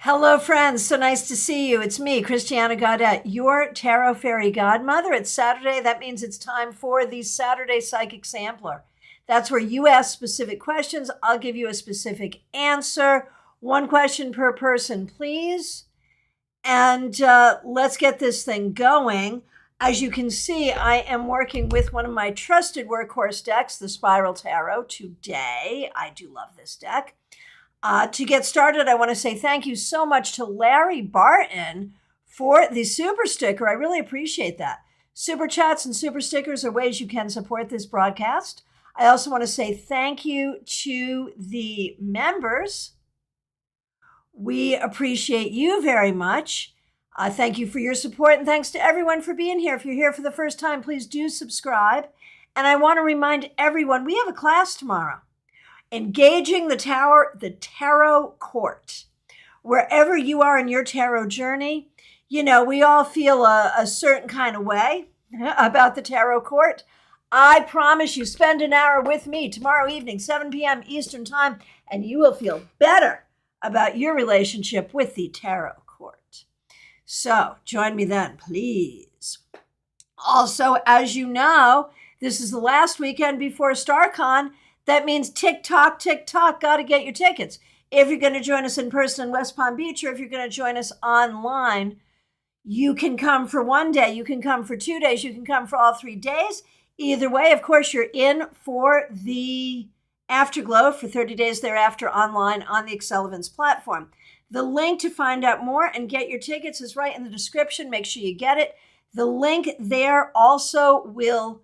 Hello, friends. So nice to see you. It's me, Christiana Gaudet, your tarot fairy godmother. It's Saturday. That means it's time for the Saturday Psychic Sampler. That's where you ask specific questions. I'll give you a specific answer. One question per person, please. And let's get this thing going. As you can see, I am working with one of my trusted workhorse decks, the Spiral Tarot, today. I do love this deck. To get started, I want to say thank you so much to Larry Barton for the super sticker. I really appreciate that. Super chats and super stickers are ways you can support this broadcast. I also want to say thank you to the members. We appreciate you very much. Thank you for your support, and thanks to everyone for being here. If you're here for the first time, please do subscribe. And I want to remind everyone, we have a class tomorrow. Engaging the tarot court. Wherever you are in your tarot journey, you know, we all feel a certain kind of way about the tarot court. I promise you, spend an hour with me tomorrow evening, 7 p.m. Eastern Time, and you will feel better about your relationship with the tarot court. So join me then, please. Also, as you know, this is the last weekend before StarCon. That means tick-tock, got to get your tickets. If you're going to join us in person in West Palm Beach, or if you're going to join us online, you can come for one day, you can come for 2 days, you can come for all 3 days. Either way, of course, you're in for the Afterglow for 30 days thereafter online on the Excel Events platform. The link to find out more and get your tickets is right in the description. Make sure you get it. The link there also will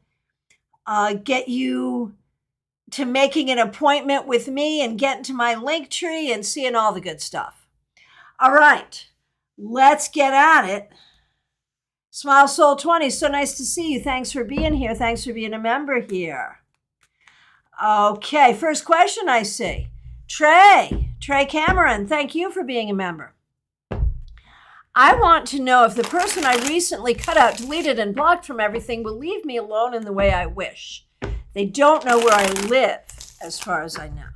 get you to making an appointment with me and getting to my link tree and seeing all the good stuff. All right, let's get at it. Smile Soul 20, so nice to see you. Thanks for being here. Thanks for being a member here. Okay, first question I see. Trey Cameron, thank you for being a member. I want to know if the person I recently cut out, deleted, and blocked from everything will leave me alone in the way I wish. They don't know where I live, as far as I know.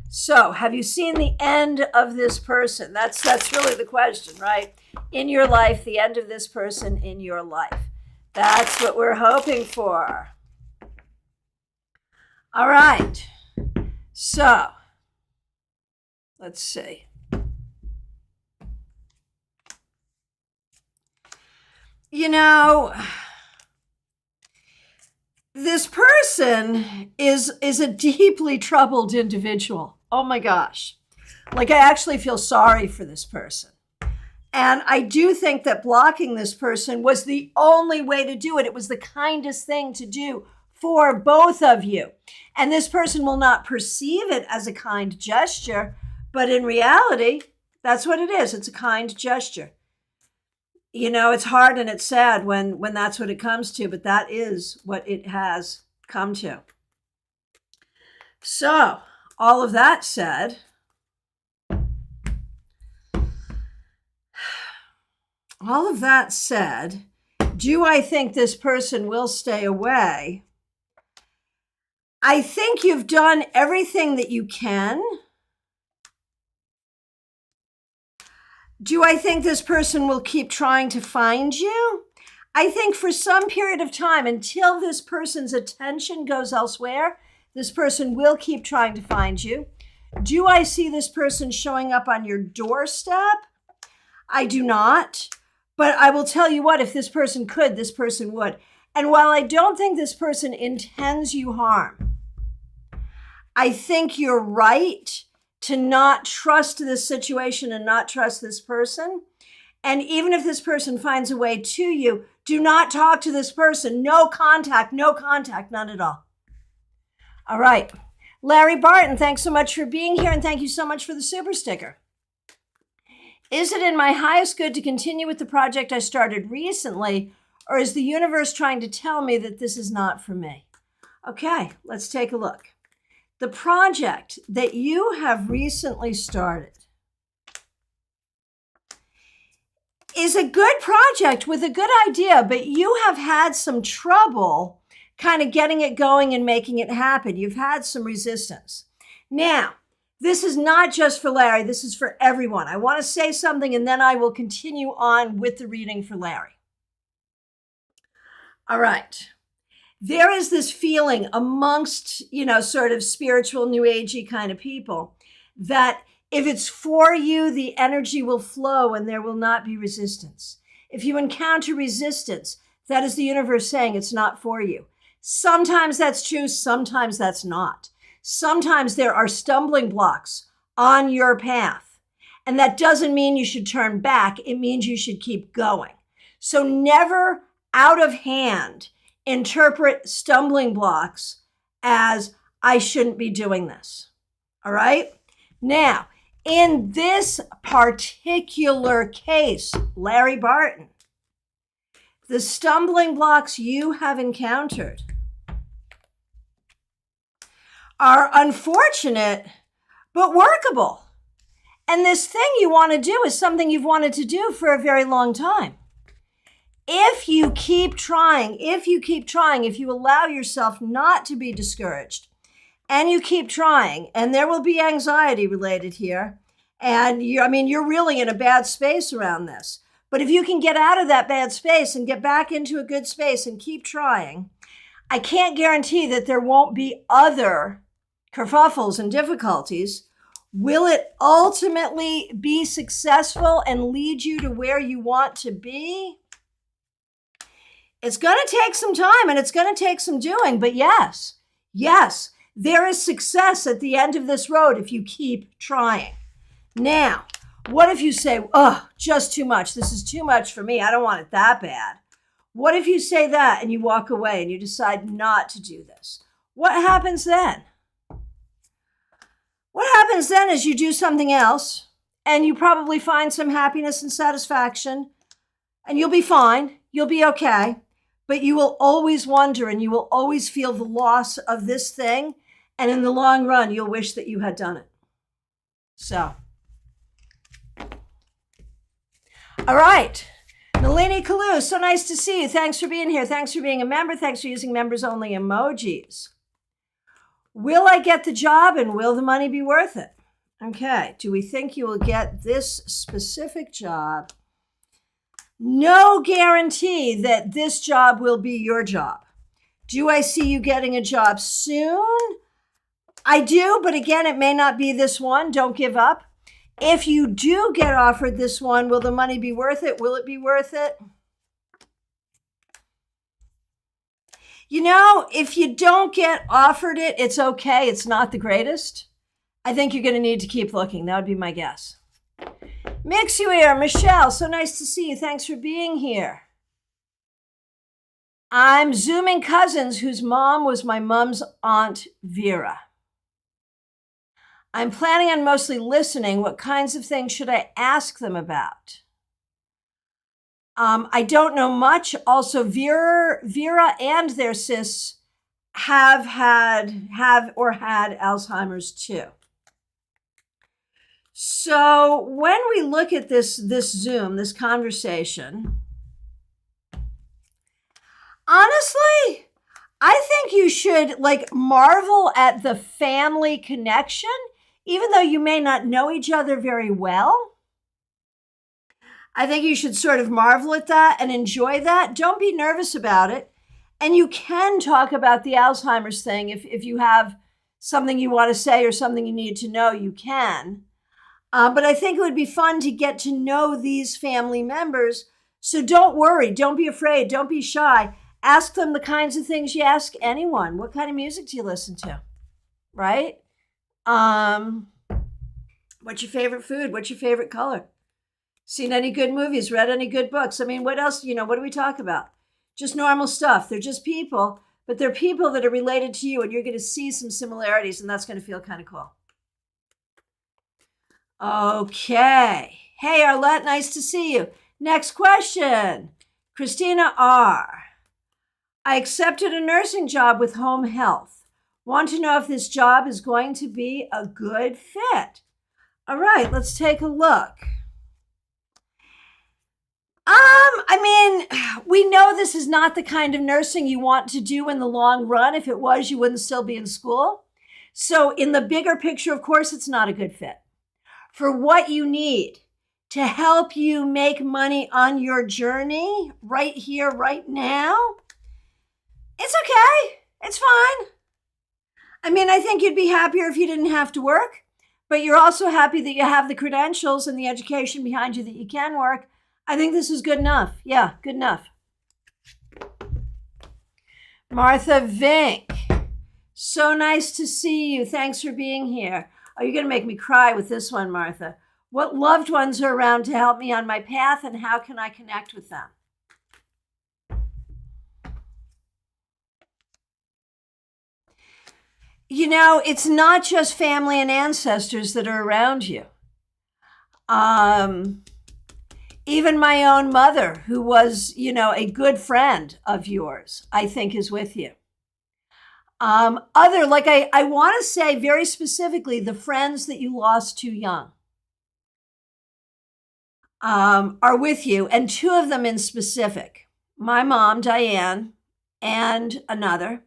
So, have you seen the end of this person? That's really the question, right? In your life, the end of this person in your life. That's what we're hoping for. All right. So, let's see. You know, this person is a deeply troubled individual. Oh my gosh. Like, I actually feel sorry for this person. And I do think that blocking this person was the only way to do it. It was the kindest thing to do for both of you. And this person will not perceive it as a kind gesture, but in reality, that's what it is. It's a kind gesture. You know, it's hard and it's sad when that's what it comes to, but that is what it has come to. So, all of that said, do I think this person will stay away? I think you've done everything that you can. Do I think this person will keep trying to find you? I think for some period of time, until this person's attention goes elsewhere, this person will keep trying to find you. Do I see this person showing up on your doorstep? I do not. But I will tell you what, if this person could, this person would. And while I don't think this person intends you harm, I think you're right to not trust this situation and not trust this person. And even if this person finds a way to you, do not talk to this person. No contact, none at all. All right. Larry Barton, thanks so much for being here, and thank you so much for the super sticker. Is it in my highest good to continue with the project I started recently, or is the universe trying to tell me that this is not for me? Okay, let's take a look. The project that you have recently started is a good project with a good idea, but you have had some trouble kind of getting it going and making it happen. You've had some resistance. Now, This is not just for Larry. This is for everyone. I want to say something and then I will continue on with the reading for Larry. All right. There is this feeling amongst, sort of spiritual, new agey kind of people that if it's for you, the energy will flow and there will not be resistance. If you encounter resistance, that is the universe saying it's not for you. Sometimes that's true, sometimes that's not. Sometimes there are stumbling blocks on your path. And that doesn't mean you should turn back. It means you should keep going. So never out of hand interpret stumbling blocks as I shouldn't be doing this. All right? Now, in this particular case, Larry Barton, the stumbling blocks you have encountered are unfortunate, but workable. And this thing you want to do is something you've wanted to do for a very long time. If you keep trying, if you allow yourself not to be discouraged, and you keep trying, and there will be anxiety related here, and you're really in a bad space around this. But if you can get out of that bad space and get back into a good space and keep trying, I can't guarantee that there won't be other kerfuffles and difficulties. Will it ultimately be successful and lead you to where you want to be? It's going to take some time and it's going to take some doing, but yes, there is success at the end of this road if you keep trying. Now, what if you say, oh, just too much. This is too much for me. I don't want it that bad. What if you say that and you walk away and you decide not to do this? What happens then? What happens then is you do something else and you probably find some happiness and satisfaction and you'll be fine. You'll be okay. But you will always wonder and you will always feel the loss of this thing. And in the long run, you'll wish that you had done it. So, all right. Nalini Kalu, so nice to see you. Thanks for being here. Thanks for being a member. Thanks for using members only emojis. Will I get the job and will the money be worth it? Okay. Do we think you will get this specific job? No guarantee that this job will be your job. Do I see you getting a job soon? I do, but again, it may not be this one. Don't give up. If you do get offered this one, will the money be worth it? Will it be worth it? If you don't get offered it, it's okay. It's not the greatest. I think you're going to need to keep looking. That would be my guess. Mix you here, Michelle. So nice to see you. Thanks for being here. I'm Zooming cousins whose mom was my mom's Aunt Vera. I'm planning on mostly listening. What kinds of things should I ask them about? I don't know much. Also, Vera and their sis have had Alzheimer's too. So when we look at this Zoom, this conversation, honestly, I think you should marvel at the family connection, even though you may not know each other very well. I think you should sort of marvel at that and enjoy that. Don't be nervous about it. And you can talk about the Alzheimer's thing. If you have something you want to say or something you need to know, you can. But I think it would be fun to get to know these family members. So don't worry. Don't be afraid. Don't be shy. Ask them the kinds of things you ask anyone. What kind of music do you listen to? Right? What's your favorite food? What's your favorite color? Seen any good movies? Read any good books? What else? What do we talk about? Just normal stuff. They're just people, but they're people that are related to you, and you're going to see some similarities, and that's going to feel kind of cool. Okay. Hey, Arlette, nice to see you. Next question. Christina R. I accepted a nursing job with home health. Want to know if this job is going to be a good fit. All right, let's take a look. We know this is not the kind of nursing you want to do in the long run. If it was, you wouldn't still be in school. So in the bigger picture, of course, it's not a good fit. For what you need to help you make money on your journey right here, right now, it's okay. It's fine. I mean, I think you'd be happier if you didn't have to work, but you're also happy that you have the credentials and the education behind you that you can work. I think this is good enough. Yeah, good enough. Martha Vink, so nice to see you. Thanks for being here. Oh, you're going to make me cry with this one, Martha. What loved ones are around to help me on my path, and how can I connect with them? You know, it's not just family and ancestors that are around you. Even my own mother, who was, a good friend of yours, I think is with you. I want to say very specifically, the friends that you lost too young are with you, and two of them in specific. My mom, Diane, and another.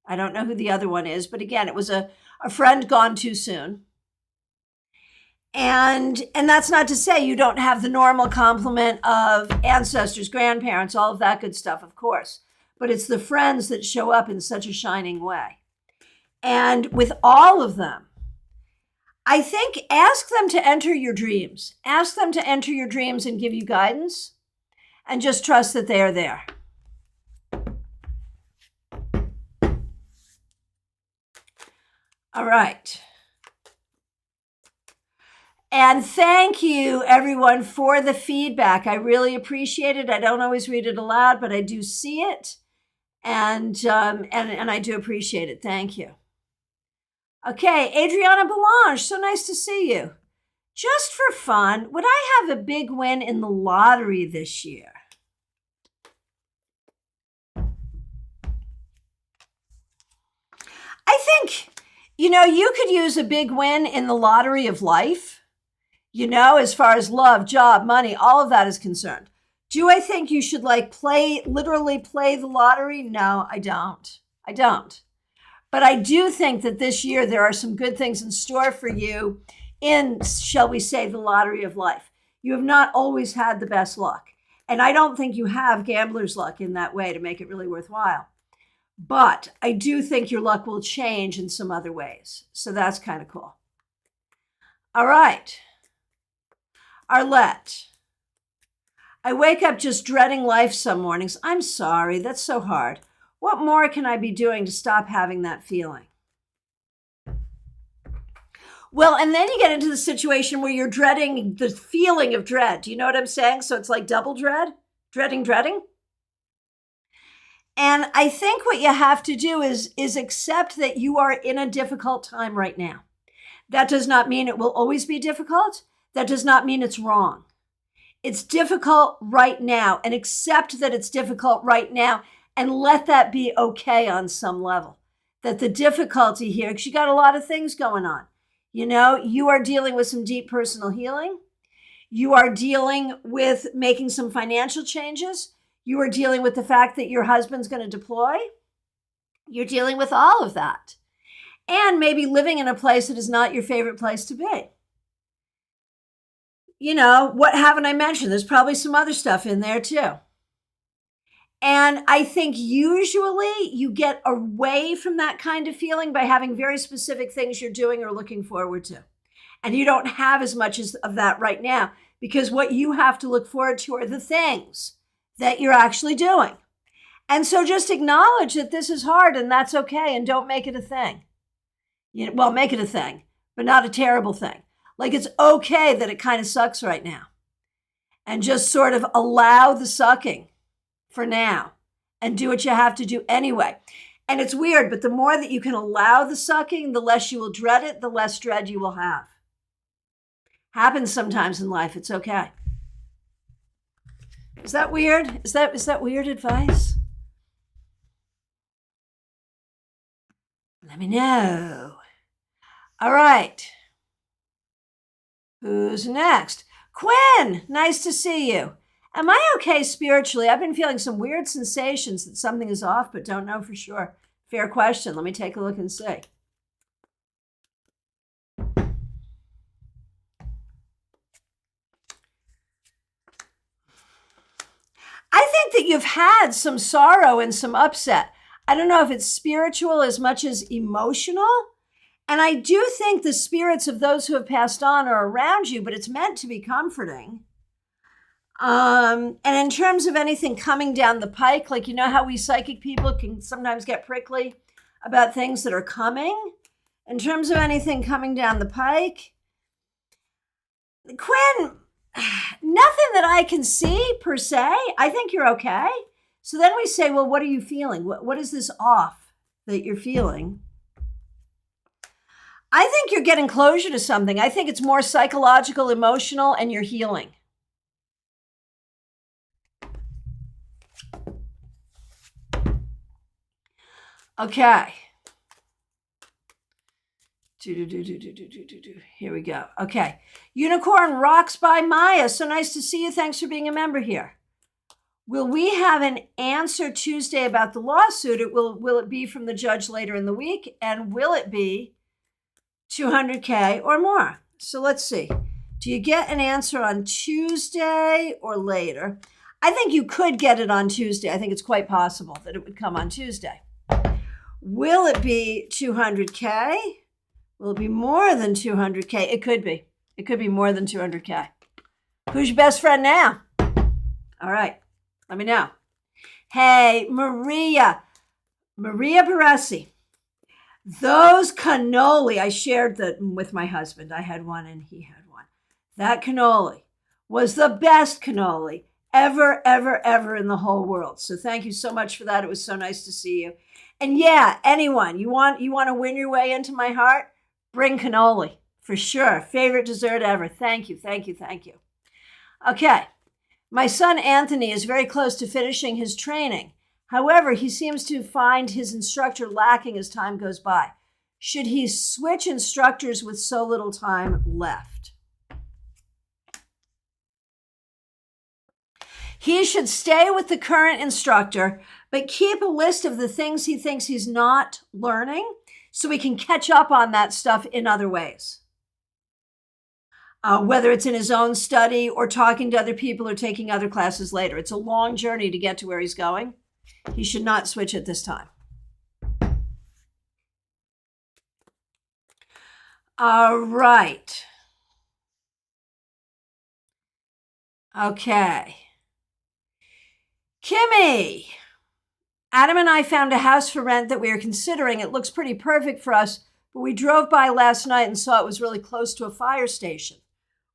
I don't know who the other one is, but again, it was a friend gone too soon. And that's not to say you don't have the normal complement of ancestors, grandparents, all of that good stuff, of course. But it's the friends that show up in such a shining way. And with all of them, I think ask them to enter your dreams. Ask them to enter your dreams and give you guidance. And just trust that they are there. All right. And thank you, everyone, for the feedback. I really appreciate it. I don't always read it aloud, but I do see it. And I do appreciate it. Thank you. Okay, Adriana Belange, so nice to see you. Just for fun, would I have a big win in the lottery this year? I think, you could use a big win in the lottery of life. As far as love, job, money, all of that is concerned. Do I think you should literally play the lottery? No, I don't. But I do think that this year there are some good things in store for you in, shall we say, the lottery of life. You have not always had the best luck. And I don't think you have gambler's luck in that way to make it really worthwhile. But I do think your luck will change in some other ways. So that's kind of cool. All right. Arlette, I wake up just dreading life some mornings. I'm sorry, that's so hard. What more can I be doing to stop having that feeling? Well, and then you get into the situation where you're dreading the feeling of dread. Do you know what I'm saying? So it's like double dread, dreading. And I think what you have to do is accept that you are in a difficult time right now. That does not mean it will always be difficult. That does not mean it's wrong. It's difficult right now, and accept that it's difficult right now and let that be okay on some level. That the difficulty here, because you got a lot of things going on. You are dealing with some deep personal healing. You are dealing with making some financial changes. You are dealing with the fact that your husband's going to deploy. You're dealing with all of that. And maybe living in a place that is not your favorite place to be. What haven't I mentioned? There's probably some other stuff in there too. And I think usually you get away from that kind of feeling by having very specific things you're doing or looking forward to. And you don't have as much of that right now, because what you have to look forward to are the things that you're actually doing. And so just acknowledge that this is hard and that's okay, and don't make it a thing. Make it a thing, but not a terrible thing. Like, it's okay that it kind of sucks right now, and just sort of allow the sucking for now and do what you have to do anyway. And it's weird, but the more that you can allow the sucking, the less you will dread it, the less dread you will have. Happens sometimes in life. It's okay. Is that weird? Is that weird advice? Let me know. All right. Who's next? Quinn, nice to see you. Am I okay spiritually? I've been feeling some weird sensations that something is off, but don't know for sure. Fair question. Let me take a look and see. that you've had some sorrow and some upset. I don't know if it's spiritual as much as emotional. And I do think the spirits of those who have passed on are around you, but it's meant to be comforting. And in terms of anything coming down the pike, like, you know how we psychic people can sometimes get prickly about things that are coming? In terms of anything coming down the pike, Quinn, nothing that I can see per se. I think you're okay. So then we say, well, what are you feeling? What is this off that you're feeling? I think you're getting closure to something. I think it's more psychological, emotional, and you're healing. Okay. Here we go. Okay. Unicorn Rocks by Maya. So nice to see you. Thanks for being a member here. Will we have an answer Tuesday about the lawsuit? Will it be from the judge later in the week? And will it be $200K or more? So let's see. Do you get an answer on Tuesday or later? I think you could get it on Tuesday. I think it's quite possible that it would come on Tuesday. Will it be 200K? Will it be more than 200K? It could be. It could be more than 200K. Who's your best friend now? All right. Let me know. Hey, Maria Barassi. Those cannoli, I shared that with my husband. I had one and he had one. That cannoli was the best cannoli ever in the whole world. So thank you so much for that. It was so nice to see you. And yeah, anyone, you want to win your way into my heart? Bring cannoli for sure. Favorite dessert ever. Thank you. Okay. My son Anthony is very close to finishing his training. However, he seems to find his instructor lacking as time goes by. Should he switch instructors with so little time left? He should stay with the current instructor, but keep a list of the things he thinks he's not learning so he can catch up on that stuff in other ways. Whether it's in his own study or talking to other people or taking other classes later. It's a long journey to get to where he's going. He should not switch at this time. All right. Okay. Kimmy. Adam and I found a house for rent that we are considering. It looks pretty perfect for us, but we drove by last night and saw it was really close to a fire station.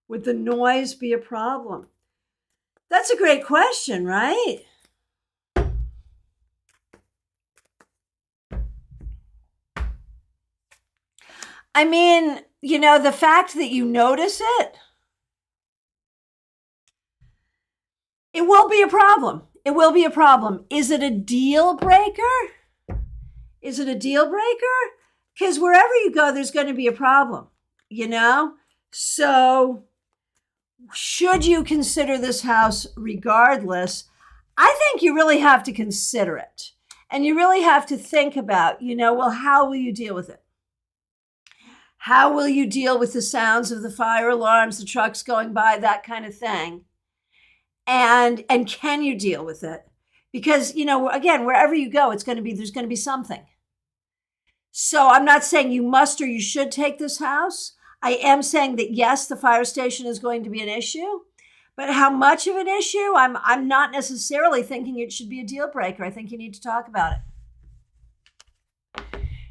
Would the noise be a problem? That's a great question, right? I mean, the fact that you notice it, it will be a problem. It will be a problem. Is it a deal breaker? Because wherever you go, there's going to be a problem, So should you consider this house regardless? I think you really have to consider it. And you really have to think about, well, how will you deal with it? How will you deal with the sounds of the fire alarms, the trucks going by, that kind of thing? And can you deal with it? Because, again, wherever you go, there's going to be something. So I'm not saying you must or you should take this house. I am saying that, yes, the fire station is going to be an issue, but how much of an issue? I'm not necessarily thinking it should be a deal breaker. I think you need to talk about it.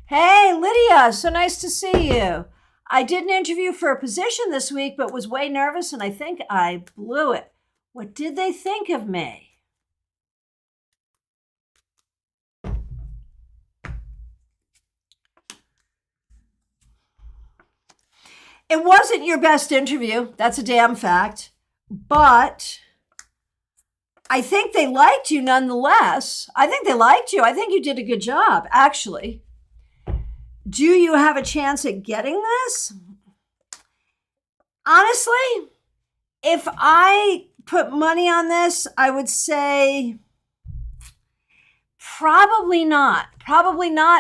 Hey, Lydia, so nice to see you. I did an interview for a position this week, but was way nervous, and I think I blew it. What did they think of me? It wasn't your best interview. That's a damn fact. But I think they liked you nonetheless. I think they liked you. I think you did a good job, actually. Do you have a chance at getting this? Honestly, if I put money on this, I would say probably not.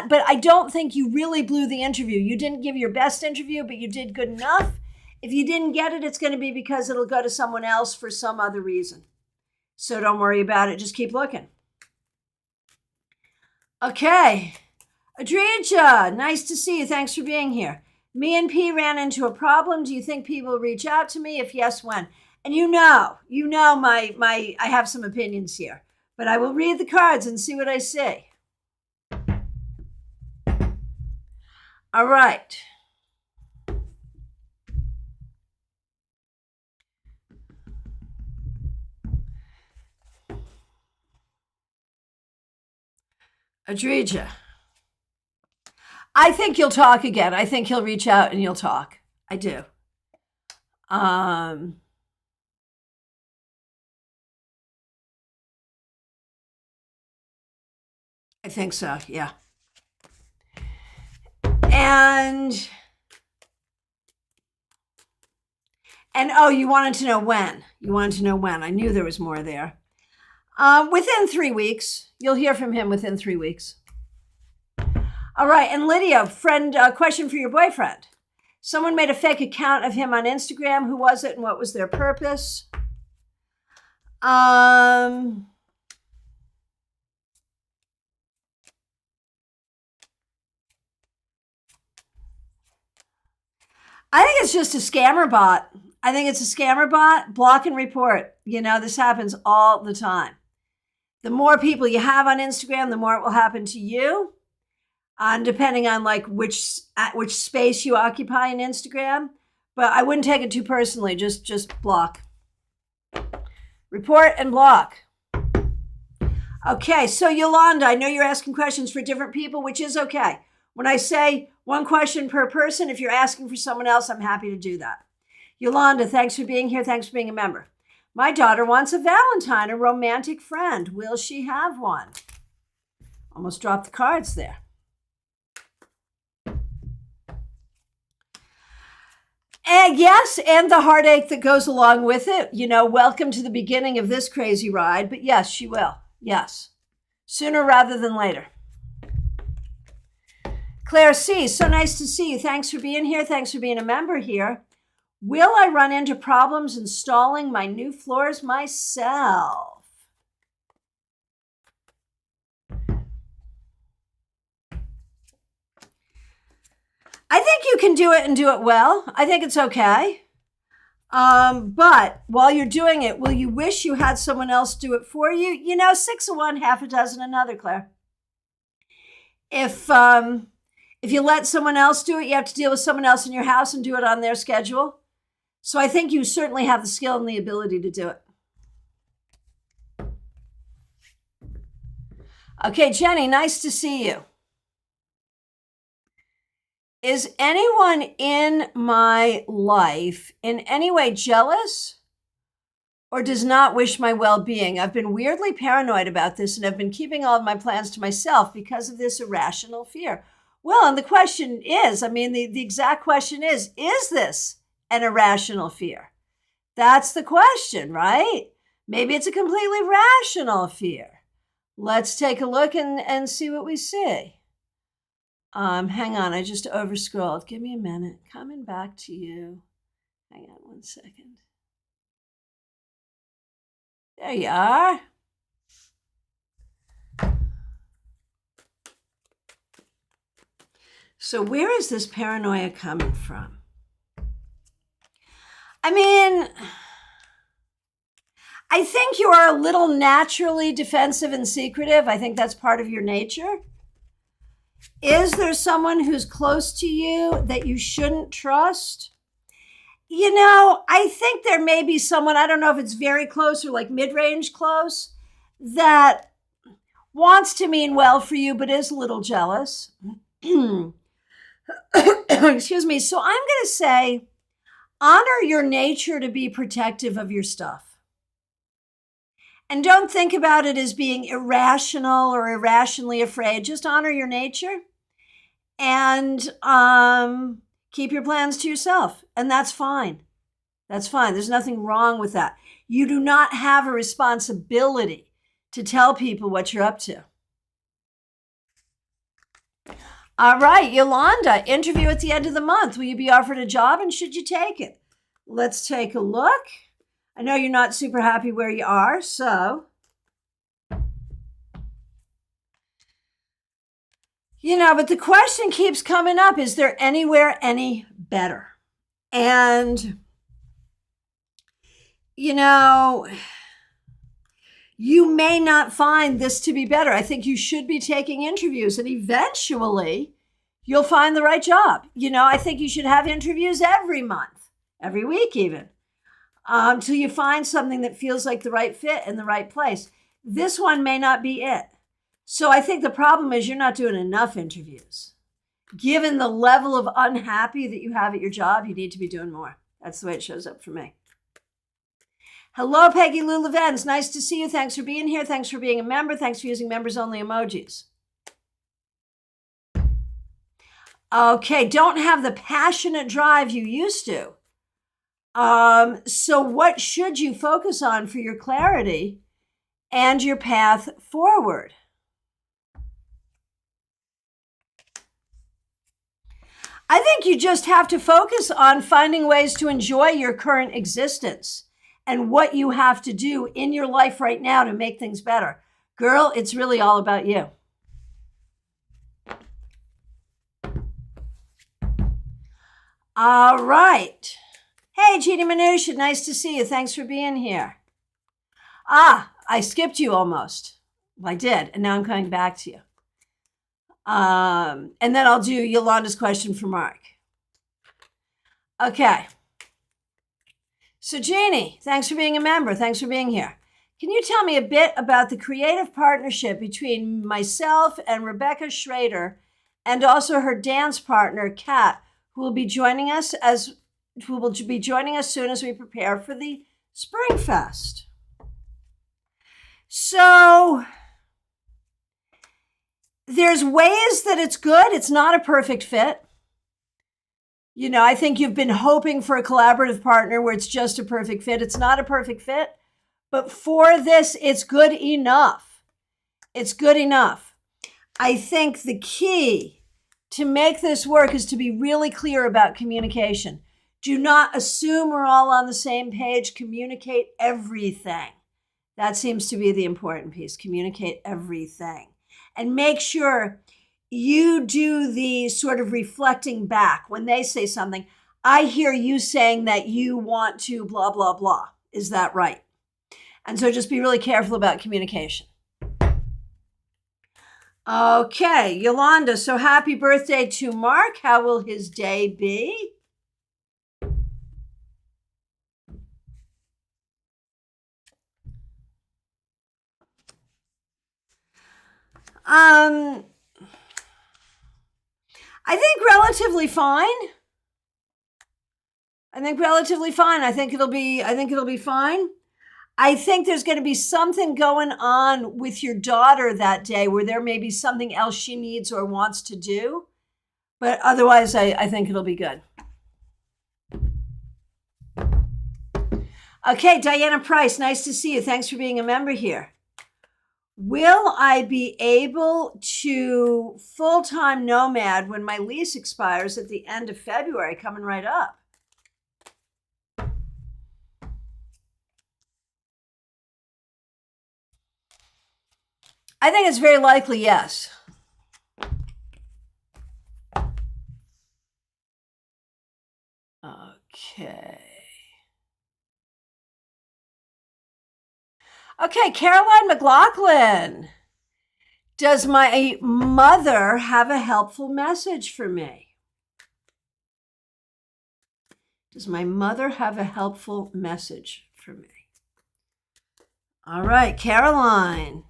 But I don't think you really blew the interview. You didn't give your best interview, but you did good enough. If you didn't get it, it's going to be because it'll go to someone else for some other reason. So don't worry about it. Just keep looking. Okay. Adrija, nice to see you. Thanks for being here. Me and P ran into a problem. Do you think P will reach out to me? If yes, when? And you know I have some opinions here, but I will read the cards and see what I see. All right. Adrija, I think you'll talk again. I think he'll reach out and you'll talk. I do. I think so, yeah. And oh, you wanted to know when. I knew there was more there. Within 3 weeks. You'll hear from him within 3 weeks. All right, and Lydia, friend, question for your boyfriend. Someone made a fake account of him on Instagram. Who was it and what was their purpose? I think it's just a scammer bot. Block and report. This happens all the time. The more people you have on Instagram, the more it will happen to you. Depending on which space you occupy in Instagram. But I wouldn't take it too personally. Just block. Report and block. Okay, so Yolanda, I know you're asking questions for different people, which is okay. When I say one question per person, if you're asking for someone else, I'm happy to do that. Yolanda, thanks for being here. Thanks for being a member. My daughter wants a Valentine, a romantic friend. Will she have one? Almost dropped the cards there. And yes, and the heartache that goes along with it. Welcome to the beginning of this crazy ride. But yes, she will. Yes. Sooner rather than later. Claire C., so nice to see you. Thanks for being here. Thanks for being a member here. Will I run into problems installing my new floors myself? I think you can do it and do it well. I think it's okay. But while you're doing it, will you wish you had someone else do it for you? 6 of one, half a dozen another, Claire. If you let someone else do it, you have to deal with someone else in your house and do it on their schedule. So I think you certainly have the skill and the ability to do it. Okay, Jenny, nice to see you. Is anyone in my life in any way jealous or does not wish my well-being? I've been weirdly paranoid about this and have been keeping all of my plans to myself because of this irrational fear. Well, and the question is, the exact question is this an irrational fear? That's the question, right? Maybe it's a completely rational fear. Let's take a look and see what we see. Hang on, I just overscrolled. Give me a minute. Coming back to you. Hang on 1 second. There you are. So where is this paranoia coming from? I think you are a little naturally defensive and secretive. I think that's part of your nature. Is there someone who's close to you that you shouldn't trust? I think there may be someone, I don't know if it's very close or like mid-range close, that wants to mean well for you, but is a little jealous. Excuse me. So I'm going to say, honor your nature to be protective of your stuff. And don't think about it as being irrational or irrationally afraid. Just honor your nature and keep your plans to yourself. And that's fine. That's fine. There's nothing wrong with that. You do not have a responsibility to tell people what you're up to. All right, Yolanda, interview at the end of the month. Will you be offered a job and should you take it? Let's take a look. I know you're not super happy where you are, so but the question keeps coming up, is there anywhere any better? And, you may not find this to be better. I think you should be taking interviews, and eventually you'll find the right job. I think you should have interviews every month, every week even, until you find something that feels like the right fit in the right place. This one may not be it. So I think the problem is you're not doing enough interviews. Given the level of unhappy that you have at your job, you need to be doing more. That's the way it shows up for me. Hello, Peggy Lou Levens. Nice to see you. Thanks for being here. Thanks for being a member. Thanks for using members-only emojis. Okay, don't have the passionate drive you used to. So what should you focus on for your clarity and your path forward? I think you just have to focus on finding ways to enjoy your current existence and what you have to do in your life right now to make things better. Girl, it's really all about you. All right. Hey, Jeannie Minutia, nice to see you. Thanks for being here. I skipped you almost. Well, I did, and now I'm coming back to you. And then I'll do Yolanda's question for Mark. Okay. So Jeannie, thanks for being a member. Thanks for being here. Can you tell me a bit about the creative partnership between myself and Rebecca Schrader and also her dance partner, Kat, who will be joining us soon as we prepare for the Spring Fest? So there's ways that it's good. It's not a perfect fit. I think you've been hoping for a collaborative partner where it's just a perfect fit. It's not a perfect fit, but for this, it's good enough. It's good enough. I think the key to make this work is to be really clear about communication. Do not assume we're all on the same page. Communicate everything. That seems to be the important piece. Communicate everything. And make sure you do the sort of reflecting back. When they say something, I hear you saying that you want to blah, blah, blah. Is that right? And so just be really careful about communication. Okay, Yolanda, so happy birthday to Mark. How will his day be? I think relatively fine. I think it'll be fine. I think there's going to be something going on with your daughter that day where there may be something else she needs or wants to do. But otherwise, I think it'll be good. Okay, Diana Price, nice to see you. Thanks for being a member here. Will I be able to full-time nomad when my lease expires at the end of February, coming right up? I think it's very likely, yes. Okay, Caroline McLaughlin. Does my mother have a helpful message for me? Does my mother have a helpful message for me? All right, Caroline.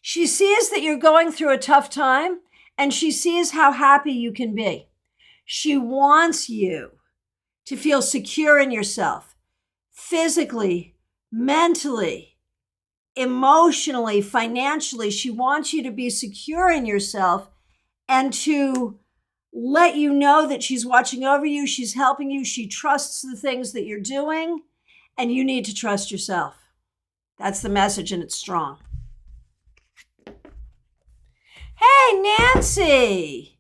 She sees that you're going through a tough time, and she sees how happy you can be. She wants you to feel secure in yourself, physically, mentally, emotionally, financially. She wants you to be secure in yourself and to let you know that she's watching over you, she's helping you, she trusts the things that you're doing, and you need to trust yourself. That's the message, and it's strong. Hey, Nancy.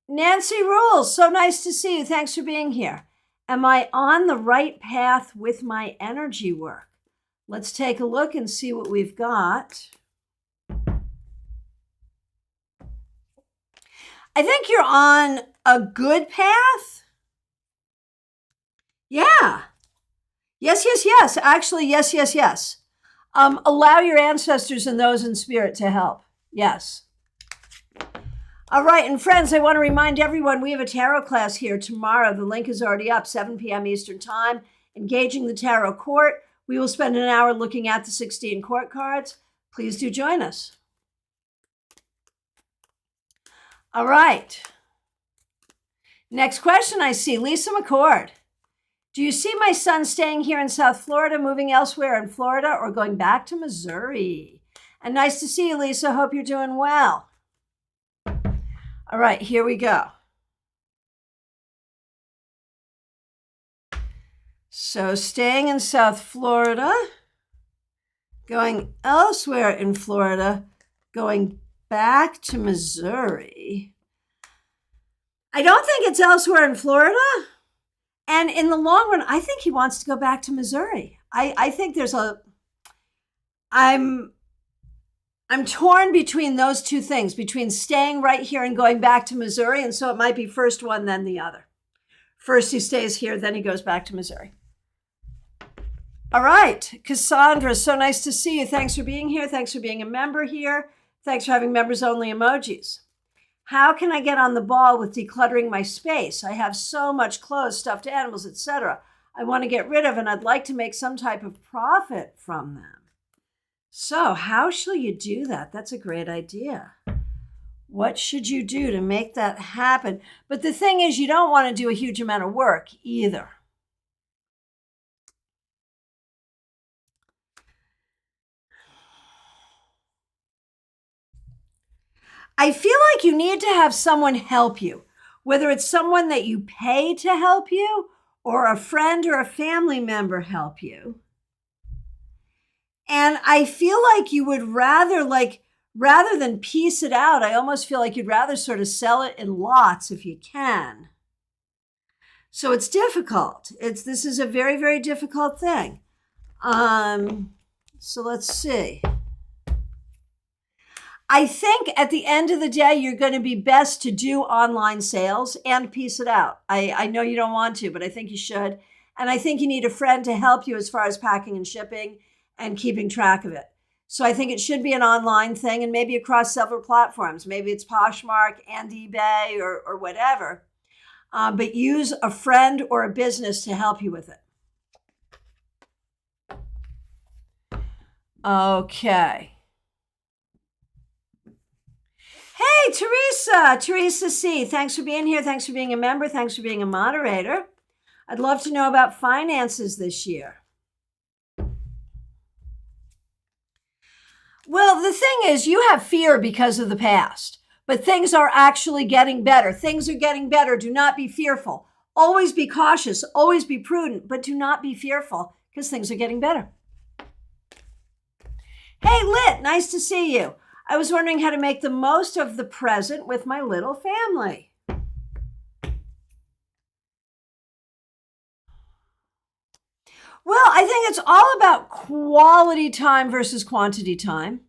Nancy rules. So nice to see you. Thanks for being here. Am I on the right path with my energy work? Let's take a look and see what we've got. I think you're on a good path. Yeah. Yes. Actually, yes. Allow your ancestors and those in spirit to help. Yes. All right, and friends, I want to remind everyone we have a tarot class here tomorrow. The link is already up, 7 p.m. Eastern Time, Engaging the Tarot Court. We will spend an hour looking at the 16 court cards. Please do join us. All right. Next question I see, Lisa McCord. Do you see my son staying here in South Florida, moving elsewhere in Florida, or going back to Missouri? And nice to see you, Lisa. Hope you're doing well. All right, here we go. So staying in South Florida, going elsewhere in Florida, going back to Missouri. I don't think it's elsewhere in Florida. And in the long run, I think he wants to go back to Missouri. I think there's I'm torn between those two things, between staying right here and going back to Missouri. And so it might be first one, then the other. First he stays here, then he goes back to Missouri. All right, Cassandra, so nice to see you. Thanks for being here. Thanks for being a member here. Thanks for having members only emojis. How can I get on the ball with decluttering my space? I have so much clothes, stuffed animals, etc. I want to get rid of, and I'd like to make some type of profit from them. So how shall you do that? That's a great idea. What should you do to make that happen? But the thing is, you don't want to do a huge amount of work either. I feel like you need to have someone help you, whether it's someone that you pay to help you or a friend or a family member help you. And I feel like you would rather than piece it out, I almost feel like you'd rather sort of sell it in lots if you can. So it's difficult. This is a very, very difficult thing. So let's see. I think at the end of the day, you're going to be best to do online sales and piece it out. I know you don't want to, but I think you should. And I think you need a friend to help you as far as packing and shipping and keeping track of it. So I think it should be an online thing and maybe across several platforms. Maybe it's Poshmark and eBay or whatever. But use a friend or a business to help you with it. Okay. Hey, Teresa C. Thanks for being here. Thanks for being a member. Thanks for being a moderator. I'd love to know about finances this year. Well, the thing is, you have fear because of the past, but things are actually getting better. Things are getting better. Do not be fearful. Always be cautious. Always be prudent, but do not be fearful because things are getting better. Hey, Lit, nice to see you. I was wondering how to make the most of the present with my little family. Well, I think it's all about quality time versus quantity time.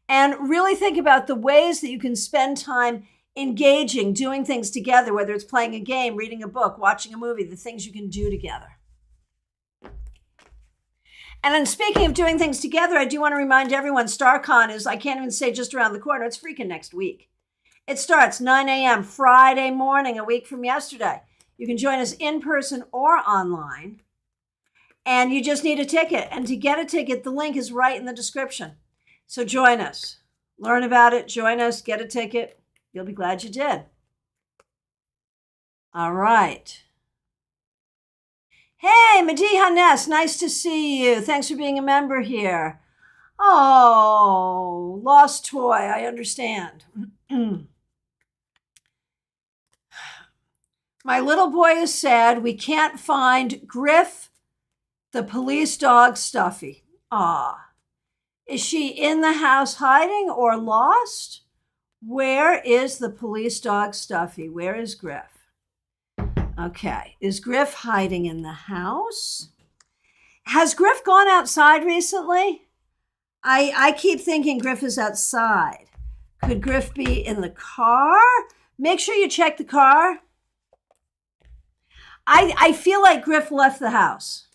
And really think about the ways that you can spend time engaging, doing things together, whether it's playing a game, reading a book, watching a movie, the things you can do together. And then speaking of doing things together, I do want to remind everyone, StarCon is, I can't even say just around the corner, it's freaking next week. It starts 9 a.m. Friday morning, a week from yesterday. You can join us in person or online. And you just need a ticket. And to get a ticket, the link is right in the description. So join us. Learn about it, join us, get a ticket. You'll be glad you did. All right. Hey, Madiha Ness, nice to see you. Thanks for being a member here. Oh, lost toy, I understand. My little boy is sad. We can't find Griff, the police dog Stuffy. Aw. Is she in the house hiding or lost? Where is the police dog Stuffy? Where is Griff? Okay. Is Griff hiding in the house? Has Griff gone outside recently? I keep thinking Griff is outside. Could Griff be in the car? Make sure you check the car. I feel like Griff left the house.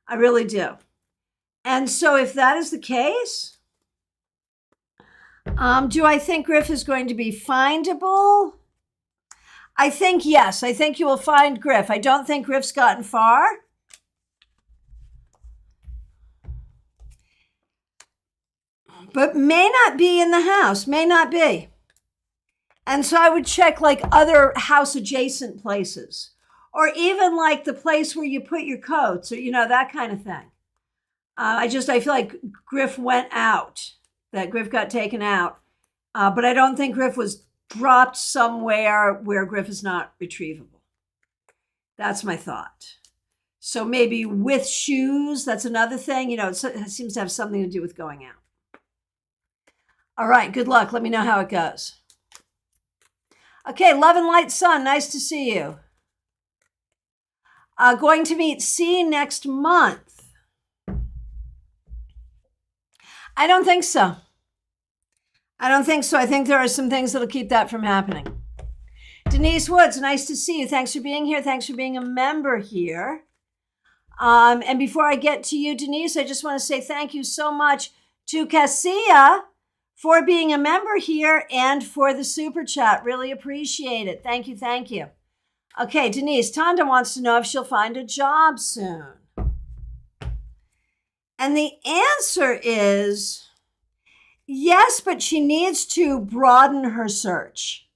I really do. And so if that is the case, do I think Griff is going to be findable? I think yes. I think you will find Griff. I don't think Griff's gotten far. But may not be in the house, may not be. And so I would check like other house adjacent places, or even like the place where you put your coats, or, that kind of thing. I feel like Griff went out, that Griff got taken out. But I don't think Griff was dropped somewhere where Griff is not retrievable. That's my thought. So maybe with shoes, that's another thing. It seems to have something to do with going out. All right, good luck. Let me know how it goes. Okay, Love and Light Sun, nice to see you. Going to meet C next month. I don't think so. I think there are some things that'll keep that from happening. Denise Woods, nice to see you. Thanks for being here. Thanks for being a member here. And before I get to you, Denise, I just want to say thank you so much to Cassia for being a member here and for the super chat. Really appreciate it. Thank you. Thank you. Okay, Denise, Tanda wants to know if she'll find a job soon. And the answer is yes, but she needs to broaden her search.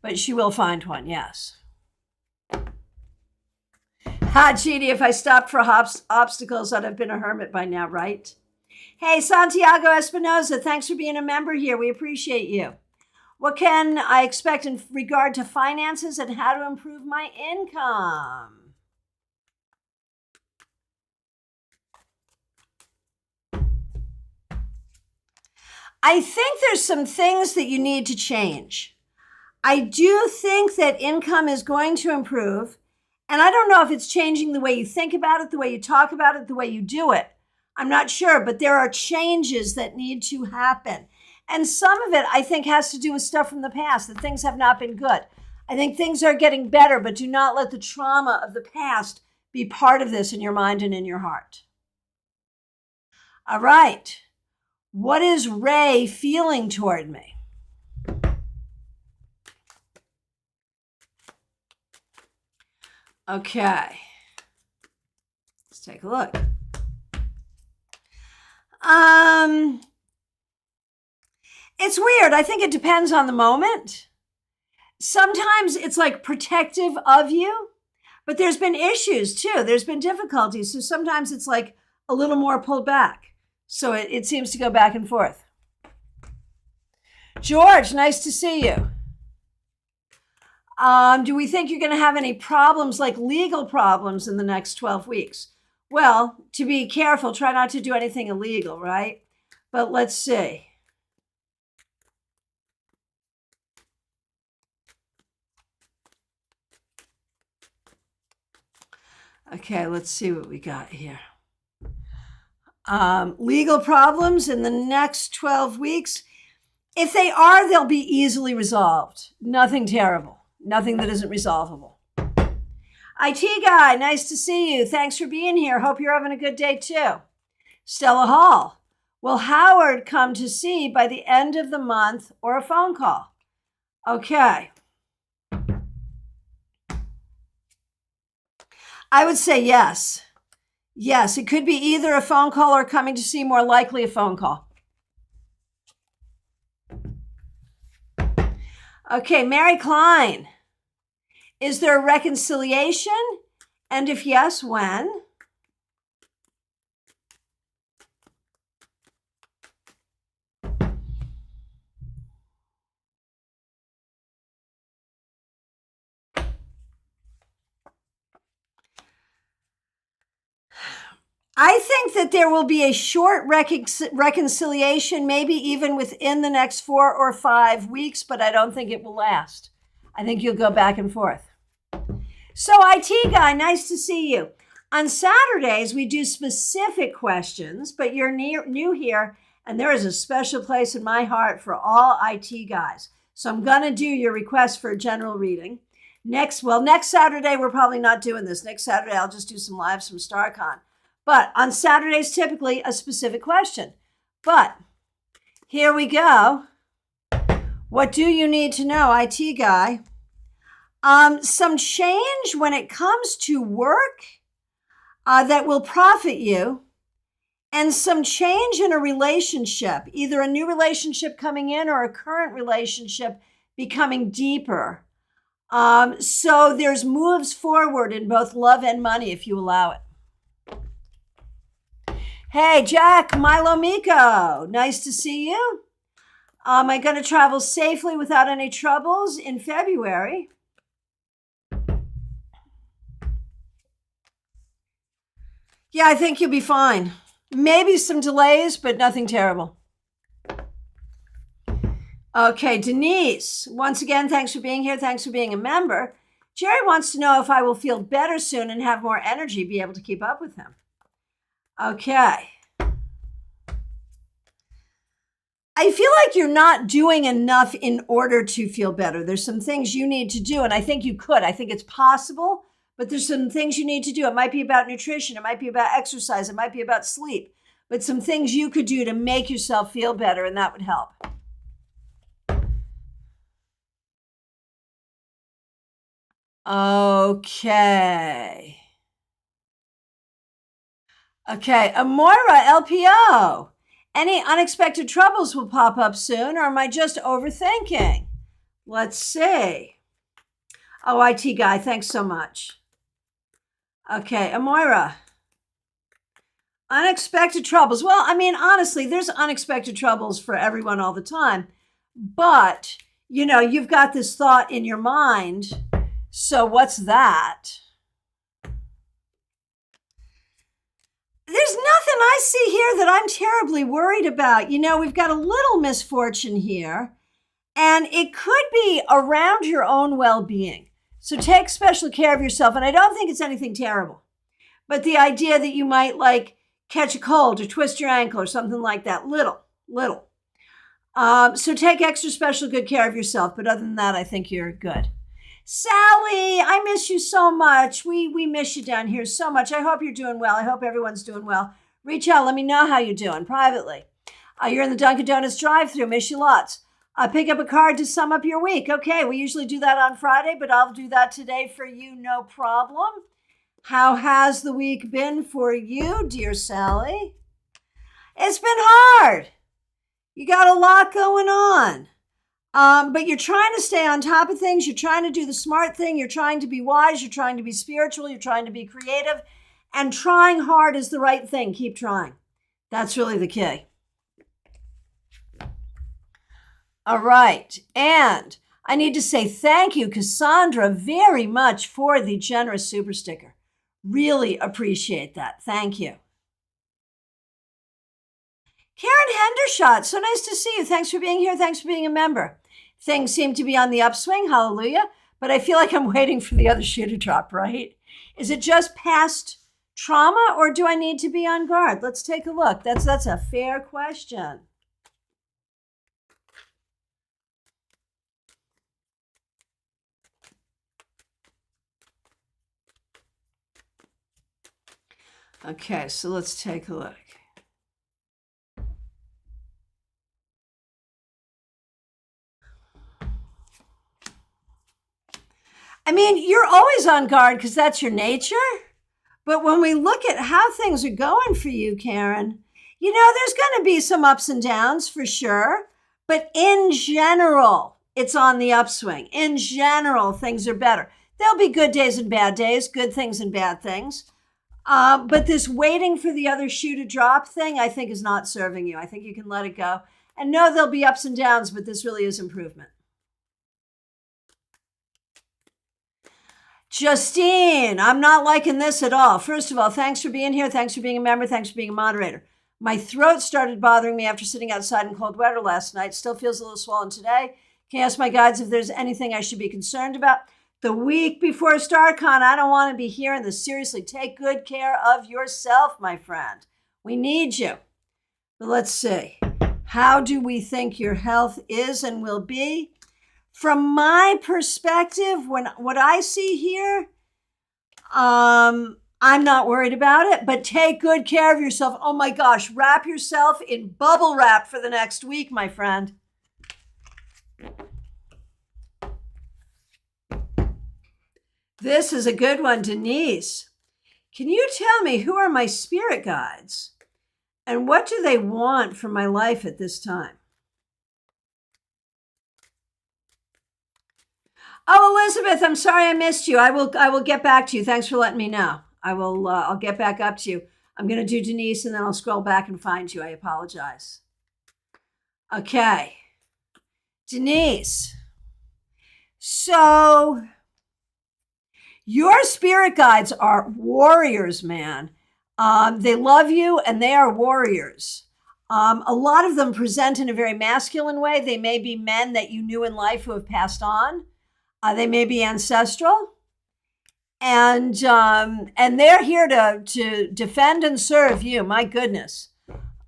But she will find one, yes. Chidi, if I stopped for obstacles, I'd have been a hermit by now, right? Hey, Santiago Espinoza, thanks for being a member here. We appreciate you. What can I expect in regard to finances and how to improve my income? I think there's some things that you need to change. I do think that income is going to improve. And I don't know if it's changing the way you think about it, the way you talk about it, the way you do it. I'm not sure, but there are changes that need to happen. And some of it, I think, has to do with stuff from the past, that things have not been good. I think things are getting better, but do not let the trauma of the past be part of this in your mind and in your heart. All right. What is Ray feeling toward me? Okay. Let's take a look. It's weird. I think it depends on the moment. Sometimes it's like protective of you, but there's been issues too. There's been difficulties. So sometimes it's like a little more pulled back. So it seems to go back and forth. George, nice to see you. Do we think you're going to have any problems, like legal problems, in the next 12 weeks? Well, to be careful, try not to do anything illegal, right? But let's see. Okay, let's see what we got here. Legal problems in the next 12 weeks. If they are, they'll be easily resolved. Nothing terrible. Nothing that isn't resolvable. IT guy, nice to see you. Thanks for being here. Hope you're having a good day too. Stella Hall, will Howard come to see by the end of the month or a phone call? Okay. I would say yes. Yes, it could be either a phone call or coming to see, more likely a phone call. Okay, Mary Klein. Is there a reconciliation? And if yes, when? I think that there will be a short reconciliation, maybe even within the next 4 or 5 weeks, but I don't think it will last. I think you'll go back and forth. So, IT guy, nice to see you. On Saturdays, we do specific questions, but you're new here, and there is a special place in my heart for all IT guys. So I'm going to do your request for a general reading. Next Saturday, we're probably not doing this. Next Saturday, I'll just do some lives from StarCon. But on Saturdays, typically a specific question. But here we go. What do you need to know, IT guy? Some change when it comes to work that will profit you, and some change in a relationship, either a new relationship coming in or a current relationship becoming deeper. So there's moves forward in both love and money if you allow it. Hey, Jack, Milo Miko, nice to see you. Am I going to travel safely without any troubles in February? Yeah, I think you'll be fine. Maybe some delays, but nothing terrible. Okay, Denise, once again, thanks for being here. Thanks for being a member. Jerry wants to know if I will feel better soon and have more energy, be able to keep up with him. Okay. I feel like you're not doing enough in order to feel better. There's some things you need to do, and I think you could. I think it's possible, but there's some things you need to do. It might be about nutrition. It might be about exercise. It might be about sleep. But some things you could do to make yourself feel better, and that would help. Okay. Okay, Amora, LPO. Any unexpected troubles will pop up soon, or am I just overthinking? Let's see. Oh, IT guy, thanks so much. Okay, Amora. Unexpected troubles. Well, I mean, honestly, there's unexpected troubles for everyone all the time. But, you've got this thought in your mind. So what's that? There's nothing I see here that I'm terribly worried about. We've got a little misfortune here, and it could be around your own well-being. So take special care of yourself. And I don't think it's anything terrible, but the idea that you might catch a cold or twist your ankle or something like that, little. So take extra special good care of yourself. But other than that, I think you're good. Sally, I miss you so much. We miss you down here so much. I hope you're doing well. I hope everyone's doing well. Reach out. Let me know how you're doing privately. You're in the Dunkin' Donuts drive-thru. Miss you lots. Pick up a card to sum up your week. Okay, we usually do that on Friday, but I'll do that today for you, no problem. How has the week been for you, dear Sally? It's been hard. You got a lot going on. But you're trying to stay on top of things. You're trying to do the smart thing. You're trying to be wise. You're trying to be spiritual. You're trying to be creative. And trying hard is the right thing. Keep trying. That's really the key. All right. And I need to say thank you, Cassandra, very much for the generous super sticker. Really appreciate that. Thank you. Karen Hendershot, so nice to see you. Thanks for being here. Thanks for being a member. Things seem to be on the upswing, hallelujah, but I feel like I'm waiting for the other shoe to drop, right? Is it just past trauma, or do I need to be on guard? Let's take a look. That's a fair question. Okay, so let's take a look. I mean, you're always on guard because that's your nature. But when we look at how things are going for you, Karen, there's going to be some ups and downs for sure. But in general, it's on the upswing. In general, things are better. There'll be good days and bad days, good things and bad things. But this waiting for the other shoe to drop thing, I think, is not serving you. I think you can let it go. And no, there'll be ups and downs, but this really is improvement. Justine, I'm not liking this at all. First of all, thanks for being here. Thanks for being a member. Thanks for being a moderator. My throat started bothering me after sitting outside in cold weather last night. Still feels a little swollen today. Can I ask my guides if there's anything I should be concerned about? The week before StarCon, I don't want to be hearing this. Seriously, take good care of yourself, my friend. We need you. But let's see. How do we think your health is and will be? From my perspective, what I see here, I'm not worried about it, but take good care of yourself. Oh my gosh, wrap yourself in bubble wrap for the next week, my friend. This is a good one, Denise. Can you tell me who are my spirit guides and what do they want from my life at this time? Oh, Elizabeth, I'm sorry I missed you. I will get back to you. Thanks for letting me know. I'll get back up to you. I'm going to do Denise and then I'll scroll back and find you. I apologize. Okay. Denise. So your spirit guides are warriors, man. They love you and they are warriors. A lot of them present in a very masculine way. They may be men that you knew in life who have passed on. They may be ancestral. And they're here to defend and serve you. My goodness.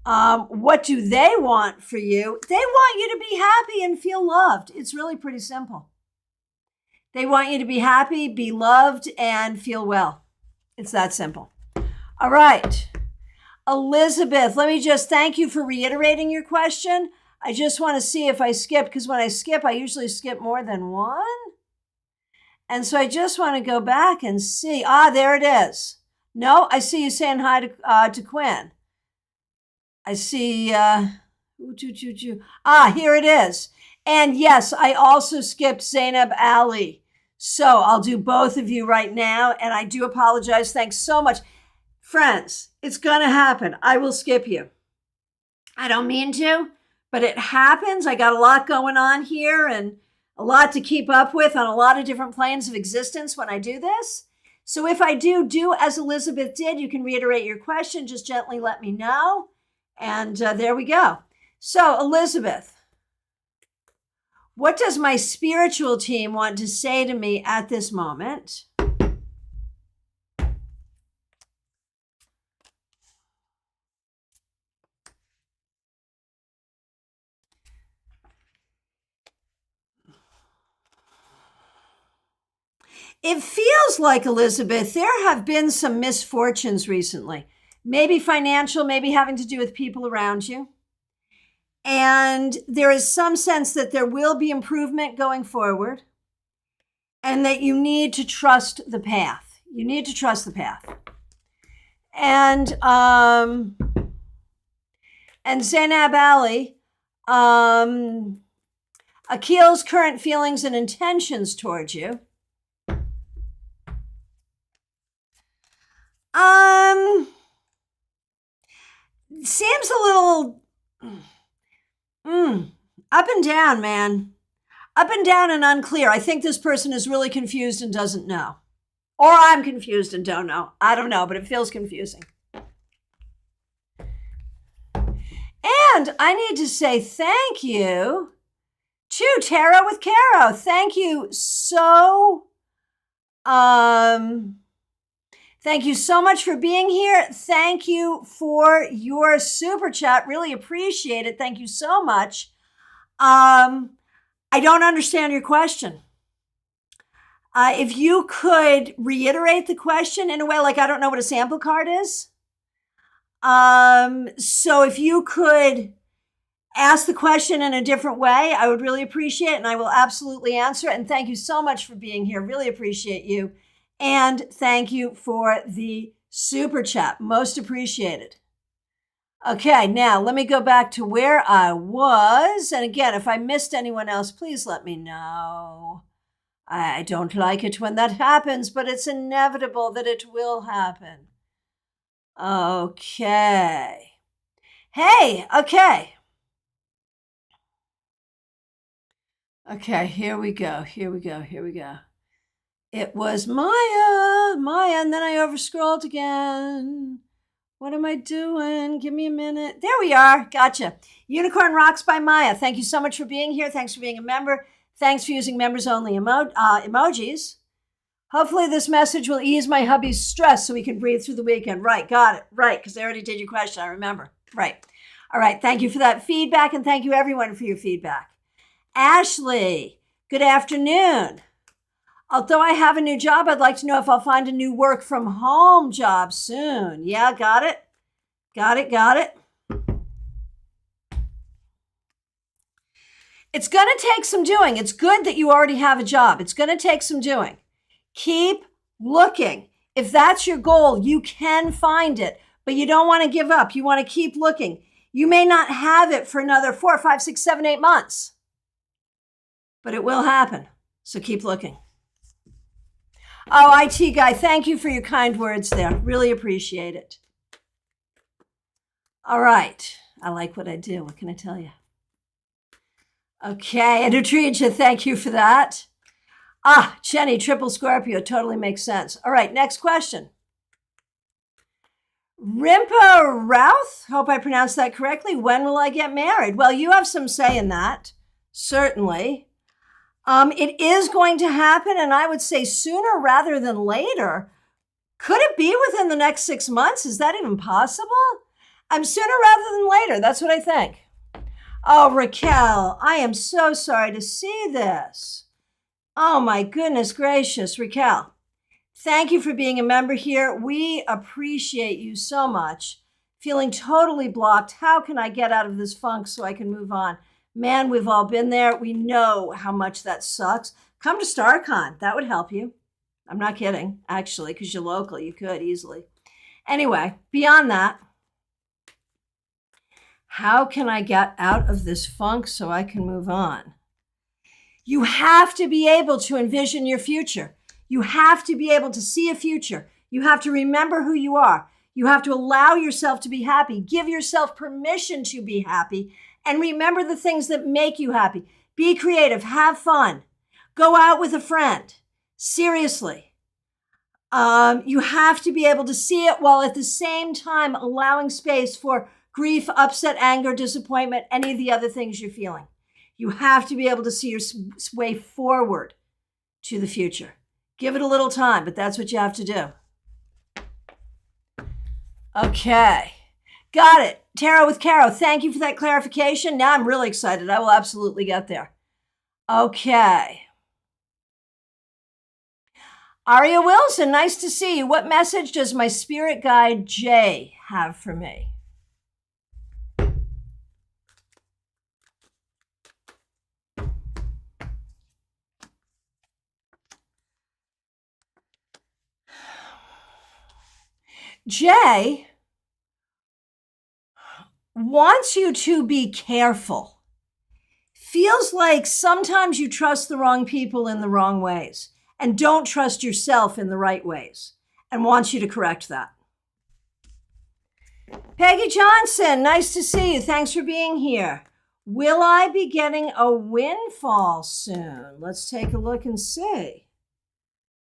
What do they want for you? They want you to be happy and feel loved. It's really pretty simple. They want you to be happy, be loved, and feel well. It's that simple. All right. Elizabeth, let me just thank you for reiterating your question. I just want to see if I skipped, because when I skip, I usually skip more than one. And so I just want to go back and see. There it is. No, I see you saying hi to Quinn. I see. Here it is. And yes, I also skipped Zainab Ali. So I'll do both of you right now. And I do apologize. Thanks so much. Friends, it's going to happen. I will skip you. I don't mean to, but it happens. I got a lot going on here and a lot to keep up with on a lot of different planes of existence when I do this. So if I do as Elizabeth did, you can reiterate your question. Just gently let me know. And there we go. So Elizabeth, what does my spiritual team want to say to me at this moment? It feels like, Elizabeth, there have been some misfortunes recently. Maybe financial, maybe having to do with people around you. And there is some sense that there will be improvement going forward and that you need to trust the path. You need to trust the path. And Zainab Ali, Akil's current feelings and intentions towards you. Seems a little up and down, man. Up and down and unclear. I think this person is really confused and doesn't know. Or I'm confused and don't know. I don't know, but it feels confusing. And I need to say thank you to Tarot with Caro. Thank you so Thank you so much for being here. Thank you for your super chat. Really appreciate it. Thank you so much. I don't understand your question. If you could reiterate the question in a way, like I don't know what a sample card is. So if you could ask the question in a different way, I would really appreciate it, and I will absolutely answer it. And thank you so much for being here. Really appreciate you. And thank you for the super chat. Most appreciated. Okay, now let me go back to where I was. And again, if I missed anyone else, please let me know. I don't like it when that happens, but it's inevitable that it will happen. Okay. Hey, okay. Okay, here we go. It was Maya, and then I overscrolled again. What am I doing? Give me a minute. There we are. Gotcha. Unicorn Rocks by Maya. Thank you so much for being here. Thanks for being a member. Thanks for using members only emojis. Hopefully this message will ease my hubby's stress so we can breathe through the weekend. Right, got it. Right, because I already did your question. I remember. Right. All right, thank you for that feedback, and thank you everyone for your feedback. Ashley, good afternoon. Although I have a new job, I'd like to know if I'll find a new work from home job soon. Yeah, got it. Got it. It's going to take some doing. It's good that you already have a job. It's going to take some doing. Keep looking. If that's your goal, you can find it, but you don't want to give up. You want to keep looking. You may not have it for another 4, 5, 6, 7, 8 months, but it will happen. So keep looking. Oh, IT guy, thank you for your kind words there. Really appreciate it. All right. I like what I do. What can I tell you? Okay. And Utriya, thank you for that. Jenny, triple Scorpio. Totally makes sense. All right. Next question. Rimpa Routh. Hope I pronounced that correctly. When will I get married? Well, you have some say in that. Certainly. It is going to happen, and I would say sooner rather than later. Could it be within the next 6 months? Is that even possible? Sooner rather than later. That's what I think. Oh, Raquel, I am so sorry to see this. Oh, my goodness gracious, Raquel. Thank you for being a member here. We appreciate you so much. Feeling totally blocked. How can I get out of this funk so I can move on? Man, we've all been there. We know how much that sucks. Come to StarCon. That would help you. I'm not kidding, actually, because you're local. You could easily. Anyway, beyond that, how can I get out of this funk so I can move on? You have to be able to envision your future. You have to be able to see a future. You have to remember who you are. You have to allow yourself to be happy. Give yourself permission to be happy. And remember the things that make you happy. Be creative. Have fun. Go out with a friend. Seriously. You have to be able to see it while at the same time allowing space for grief, upset, anger, disappointment, any of the other things you're feeling. You have to be able to see your way forward to the future. Give it a little time, but that's what you have to do. Okay. Got it. Tarot with Caro, thank you for that clarification. Now I'm really excited. I will absolutely get there. Okay. Aria Wilson, nice to see you. What message does my spirit guide Jay have for me? Jay wants you to be careful. Feels like sometimes you trust the wrong people in the wrong ways and don't trust yourself in the right ways, and wants you to correct that. Peggy Johnson, nice to see you. Thanks for being here. Will I be getting a windfall soon? Let's take a look and see.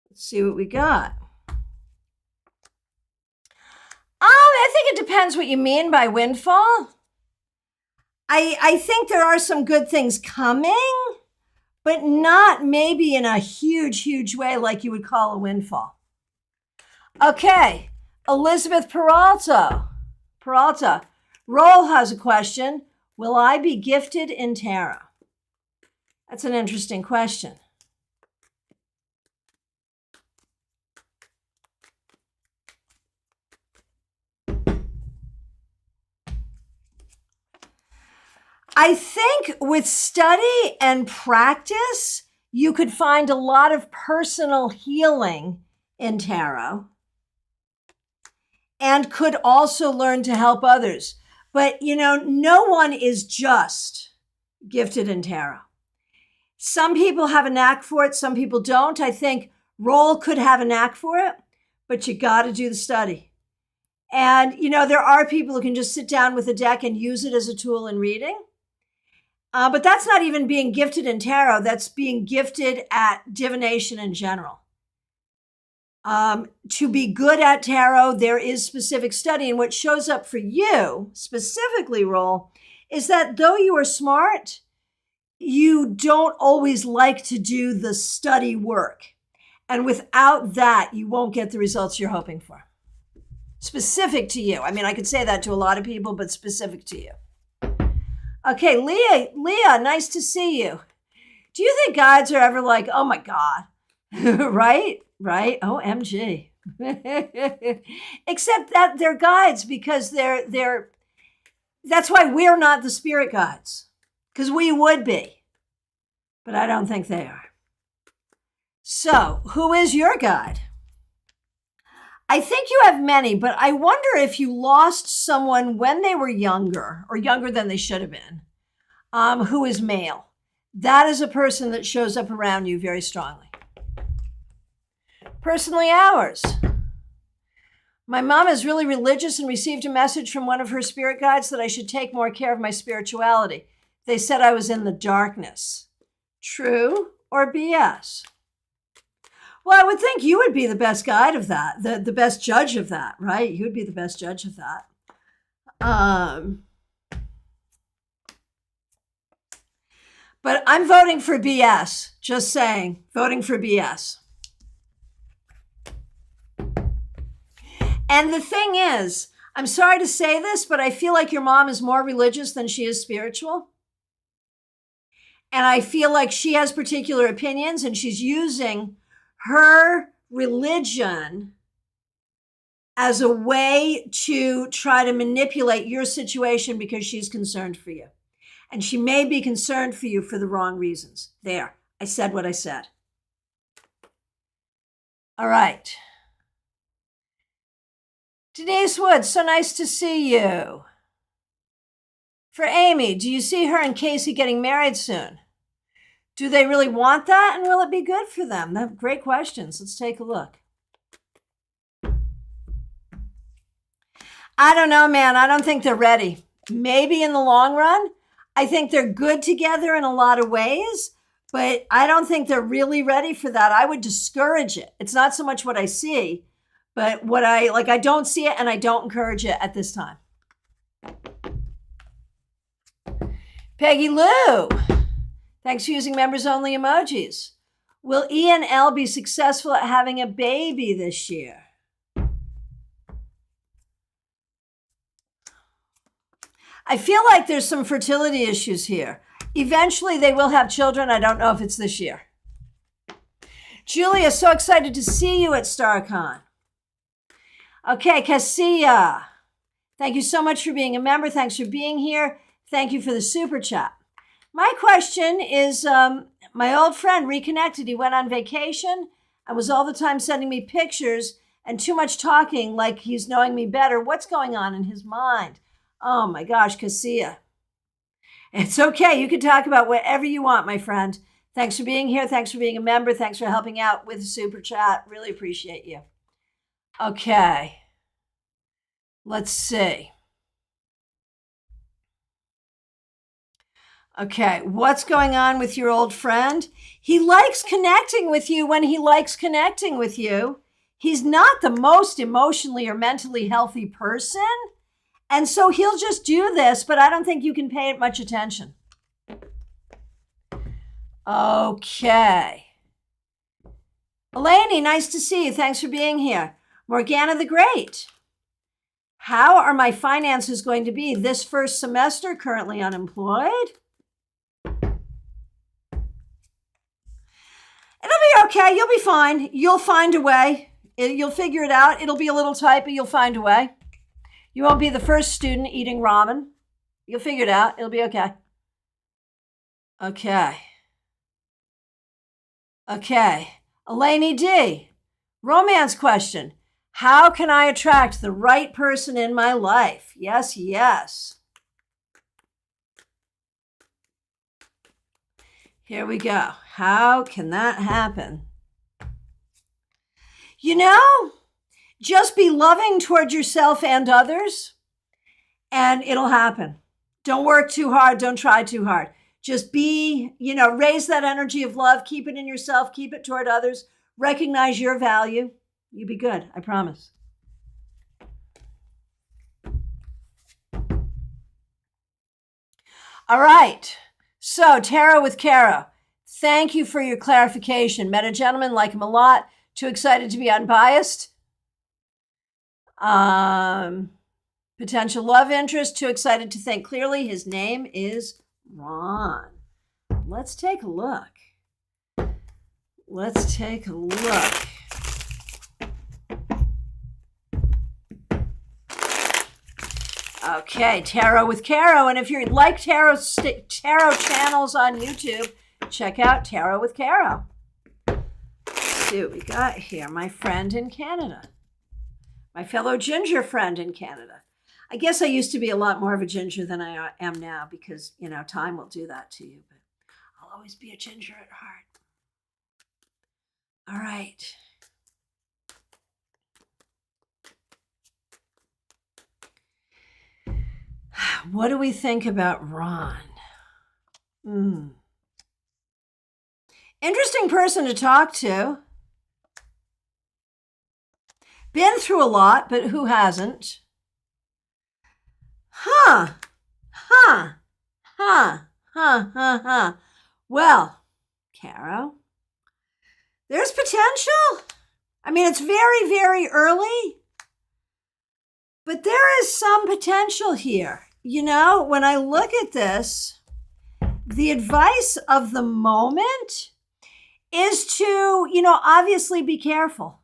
Let's see what we got. I think it depends what you mean by windfall. I think there are some good things coming, but not maybe in a huge, huge way like you would call a windfall. Okay, Elizabeth Peralta. Roll has a question. Will I be gifted in tarot? That's an interesting question. I think with study and practice, you could find a lot of personal healing in tarot and could also learn to help others. But, no one is just gifted in tarot. Some people have a knack for it. Some people don't. I think Roll could have a knack for it, but you got to do the study. And, there are people who can just sit down with a deck and use it as a tool in reading. But that's not even being gifted in tarot. That's being gifted at divination in general. To be good at tarot, there is specific study. And what shows up for you, specifically, Roll, is that though you are smart, you don't always like to do the study work. And without that, you won't get the results you're hoping for. Specific to you. I mean, I could say that to a lot of people, but specific to you. Okay, Leah, nice to see you. Do you think guides are ever like, oh my God, right? OMG. Except that they're guides because that's why we're not the spirit guides, because we would be, but I don't think they are. So, who is your guide? I think you have many, but I wonder if you lost someone when they were younger or younger than they should have been, who is male. That is a person that shows up around you very strongly. Personally, ours. My mom is really religious and received a message from one of her spirit guides that I should take more care of my spirituality. They said I was in the darkness. True or BS? Well, I would think you would be the best guide of that, the best judge of that, right? You would be the best judge of that. But I'm voting for BS, just saying, voting for BS. And the thing is, I'm sorry to say this, but I feel like your mom is more religious than she is spiritual. And I feel like she has particular opinions and she's using her religion as a way to try to manipulate your situation because she's concerned for you. And she may be concerned for you for the wrong reasons. There, I said what I said. All right. Denise Woods, so nice to see you. For Amy, do you see her and Casey getting married soon? Do they really want that? And will it be good for them? They're great questions. Let's take a look. I don't know, man. I don't think they're ready. Maybe in the long run. I think they're good together in a lot of ways, but I don't think they're really ready for that. I would discourage it. It's not so much what I see, but what I don't see it and I don't encourage it at this time. Peggy Lou, thanks for using members only emojis. Will E and L be successful at having a baby this year? I feel like there's some fertility issues here. Eventually they will have children. I don't know if it's this year. Julia, so excited to see you at StarCon. Okay, Cassia, thank you so much for being a member. Thanks for being here. Thank you for the super chat. My question is, my old friend reconnected. He went on vacation and was all the time sending me pictures and too much talking like he's knowing me better. What's going on in his mind? Oh my gosh, Cassia. It's okay. You can talk about whatever you want, my friend. Thanks for being here. Thanks for being a member. Thanks for helping out with the super chat. Really appreciate you. Okay. Let's see. Okay, what's going on with your old friend? He likes connecting with you when he likes connecting with you. He's not the most emotionally or mentally healthy person. And so he'll just do this, but I don't think you can pay it much attention. Okay. Eleni, nice to see you. Thanks for being here. Morgana the Great. How are my finances going to be this first semester, currently unemployed? It'll be okay. You'll be fine. You'll find a way. You'll figure it out. It'll be a little tight, but you'll find a way. You won't be the first student eating ramen. You'll figure it out. It'll be okay. Okay. Eleni D. Romance question. How can I attract the right person in my life? Yes. Here we go. How can that happen? Just be loving toward yourself and others, and it'll happen. Don't work too hard. Don't try too hard. Just be, raise that energy of love. Keep it in yourself. Keep it toward others. Recognize your value. You'll be good. I promise. All right. So, Tarot with Caro. Thank you for your clarification. Met a gentleman, like him a lot. Too excited to be unbiased. Potential love interest. Too excited to think clearly. His name is Ron. Let's take a look. Let's take a look. Okay, Tarot with Caro. And if you like tarot channels on YouTube, check out Tarot with Caro. Let's see what we got here. My friend in Canada. My fellow ginger friend in Canada. I guess I used to be a lot more of a ginger than I am now because, you know, time will do that to you. But I'll always be a ginger at heart. All right. What do we think about Ron? Interesting person to talk to. Been through a lot, but who hasn't? Well, Caro, there's potential. I mean, it's very, very early, but there is some potential here. You know, when I look at this, the advice of the moment is to, you know, obviously be careful.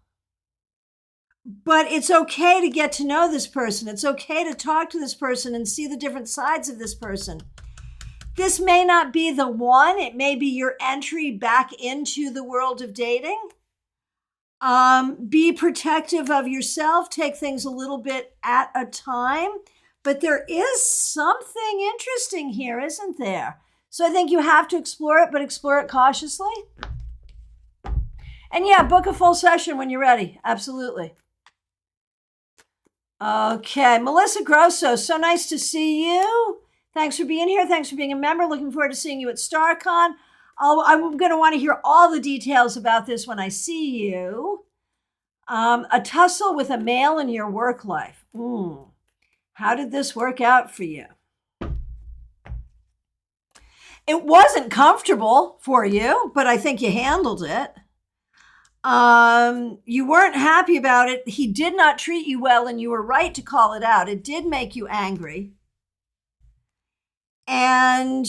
But it's okay to get to know this person. It's okay to talk to this person and see the different sides of this person. This may not be the one. It may be your entry back into the world of dating. Be protective of yourself. Take things a little bit at a time. But there is something interesting here, isn't there? So I think you have to explore it, but explore it cautiously. And yeah, book a full session when you're ready. Absolutely. Okay, Melissa Grosso, so nice to see you. Thanks for being here. Thanks for being a member. Looking forward to seeing you at StarCon. I'm going to want to hear all the details about this when I see you. A tussle with a male in your work life. How did this work out for you? It wasn't comfortable for you, but I think you handled it. You weren't happy about it. He did not treat you well, and you were right to call it out. It did make you angry. And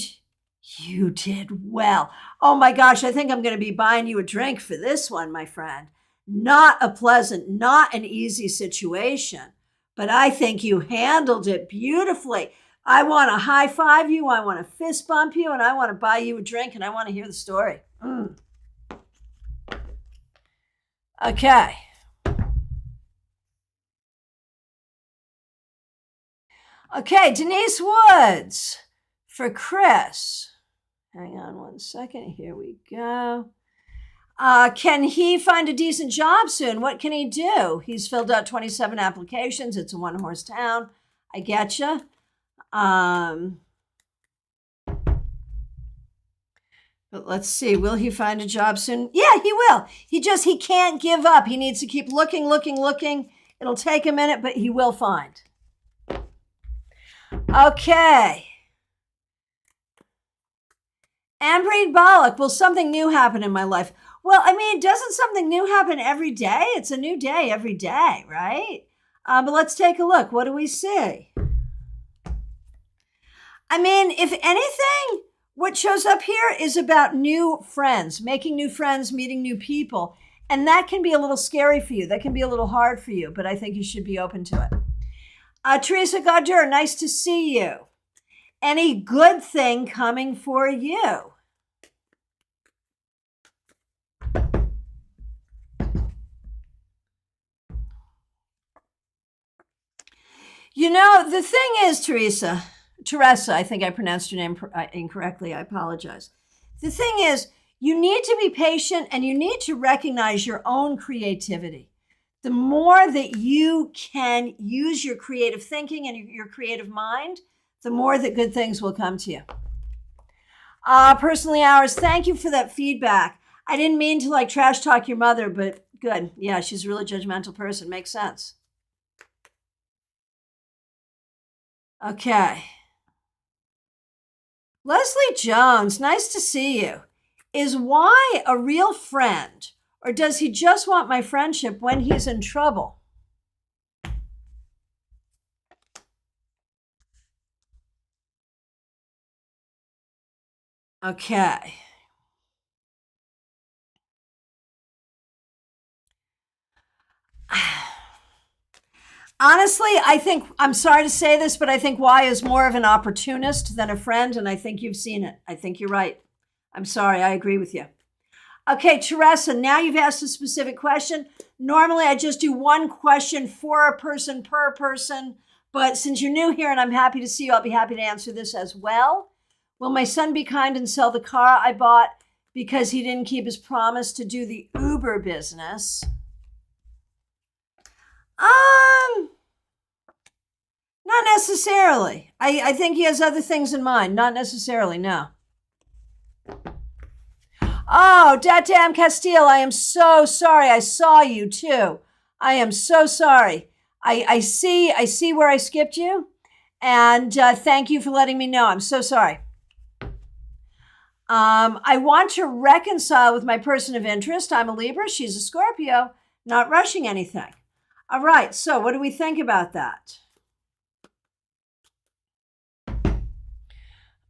you did well. Oh my gosh, I think I'm going to be buying you a drink for this one, my friend. Not a pleasant, not an easy situation, but I think you handled it beautifully. I want to high five you. I want to fist bump you, and I want to buy you a drink, and I want to hear the story. Okay. Okay, Denise Woods for Chris. Hang on one second. Here we go. Can he find a decent job soon? What can he do? He's filled out 27 applications. It's a one-horse town. I get you. But let's see, will he find a job soon? Yeah, he will. He can't give up. He needs to keep looking. It'll take a minute, but he will find. Okay. Ambreed Bollock, will something new happen in my life? Well, I mean, doesn't something new happen every day? It's a new day every day, right? But let's take a look. What do we see? I mean, if anything, what shows up here is about new friends, making new friends, meeting new people. And that can be a little scary for you. That can be a little hard for you, but I think you should be open to it. Teresa Gaudet, nice to see you. Any good thing coming for you? You know, the thing is, Teresa, I think I pronounced your name incorrectly. I apologize. The thing is, you need to be patient and you need to recognize your own creativity. The more that you can use your creative thinking and your creative mind, the more that good things will come to you. Personally ours, thank you for that feedback. I didn't mean to trash talk your mother, but good. Yeah, she's a really judgmental person. Makes sense. Okay. Leslie Jones, nice to see you. Is why a real friend Or does he just want my friendship when he's in trouble? Okay. Honestly, I'm sorry to say this, but I think Y is more of an opportunist than a friend, and I think you've seen it. I think you're right. I'm sorry, I agree with you. Okay, Teresa, now you've asked a specific question. Normally, I just do one question for a person per person, but since you're new here and I'm happy to see you, I'll be happy to answer this as well. Will my son be kind and sell the car I bought because he didn't keep his promise to do the Uber business? Not necessarily. I think he has other things in mind. Not necessarily, no. Oh, Datam Castile, I am so sorry. I saw you too. I am so sorry. I see where I skipped you. And thank you for letting me know. I'm so sorry. I want to reconcile with my person of interest. I'm a Libra. She's a Scorpio. Not rushing anything. All right. So what do we think about that?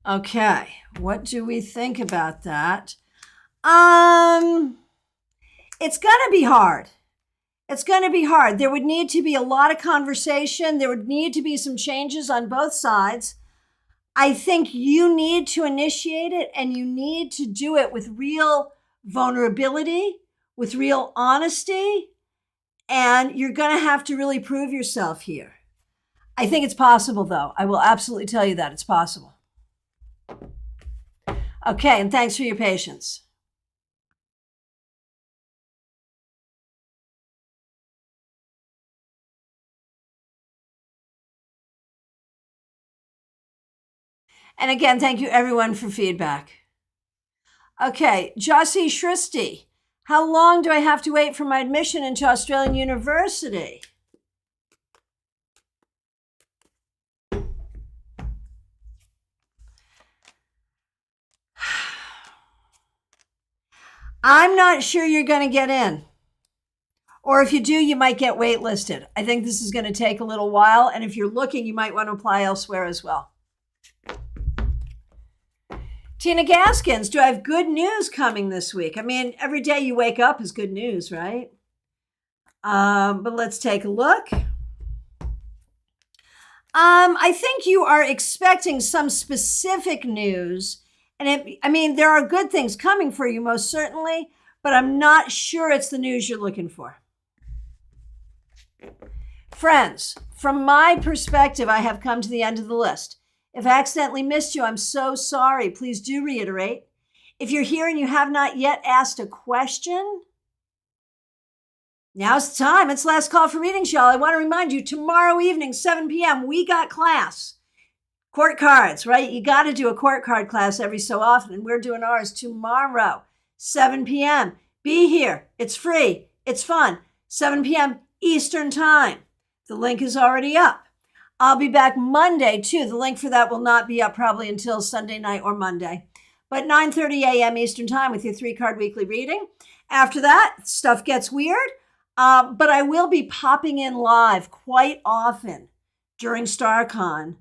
Okay. What do we think about that? It's going to be hard. It's going to be hard. There would need to be a lot of conversation. There would need to be some changes on both sides. I think you need to initiate it, and you need to do it with real vulnerability, with real honesty, and you're going to have to really prove yourself here. I think it's possible, though. I will absolutely tell you that it's possible. Okay, and thanks for your patience. And again, thank you everyone for feedback. Okay, Jossie Shristi, how long do I have to wait for my admission into Australian University? I'm not sure you're going to get in. Or if you do, you might get waitlisted. I think this is going to take a little while. And if you're looking, you might want to apply elsewhere as well. Tina Gaskins, do I have good news coming this week? I mean, every day you wake up is good news, right? But let's take a look. I think you are expecting some specific news. And there are good things coming for you, most certainly, but I'm not sure it's the news you're looking for. Friends, from my perspective, I have come to the end of the list. If I accidentally missed you, I'm so sorry. Please do reiterate. If you're here and you have not yet asked a question, now's the time. It's last call for readings, y'all. I want to remind you, tomorrow evening, 7 p.m., we got class. Court cards, right? You got to do a court card class every so often, and we're doing ours tomorrow, 7 p.m. Be here. It's free. It's fun. 7 p.m. Eastern Time. The link is already up. I'll be back Monday, too. The link for that will not be up probably until Sunday night or Monday. But 9:30 a.m. Eastern Time with your 3-card weekly reading. After that, stuff gets weird. But I will be popping in live quite often during StarCon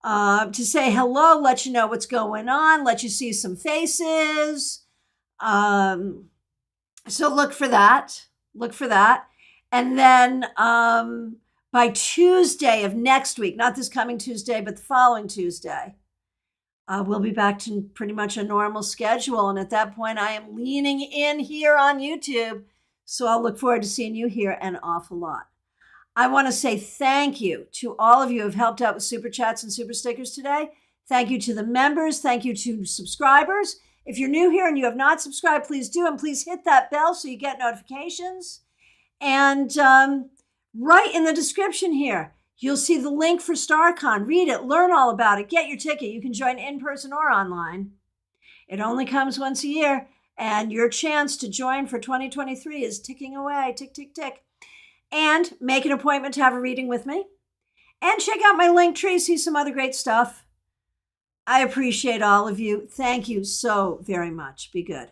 to say hello, let you know what's going on, let you see some faces. So look for that. Look for that. And then by Tuesday of next week, not this coming Tuesday, but the following Tuesday, we'll be back to pretty much a normal schedule. And at that point, I am leaning in here on YouTube. So I'll look forward to seeing you here an awful lot. I want to say thank you to all of you who have helped out with Super Chats and Super Stickers today. Thank you to the members. Thank you to subscribers. If you're new here and you have not subscribed, please do. And please hit that bell so you get notifications. And right in the description here, you'll see the link for StarCon. Read it, learn all about it, get your ticket. You can join in person or online. It only comes once a year, and your chance to join for 2023 is ticking away, tick, tick, tick. And make an appointment to have a reading with me. And check out my link tree, see some other great stuff. I appreciate all of you. Thank you so very much. Be good.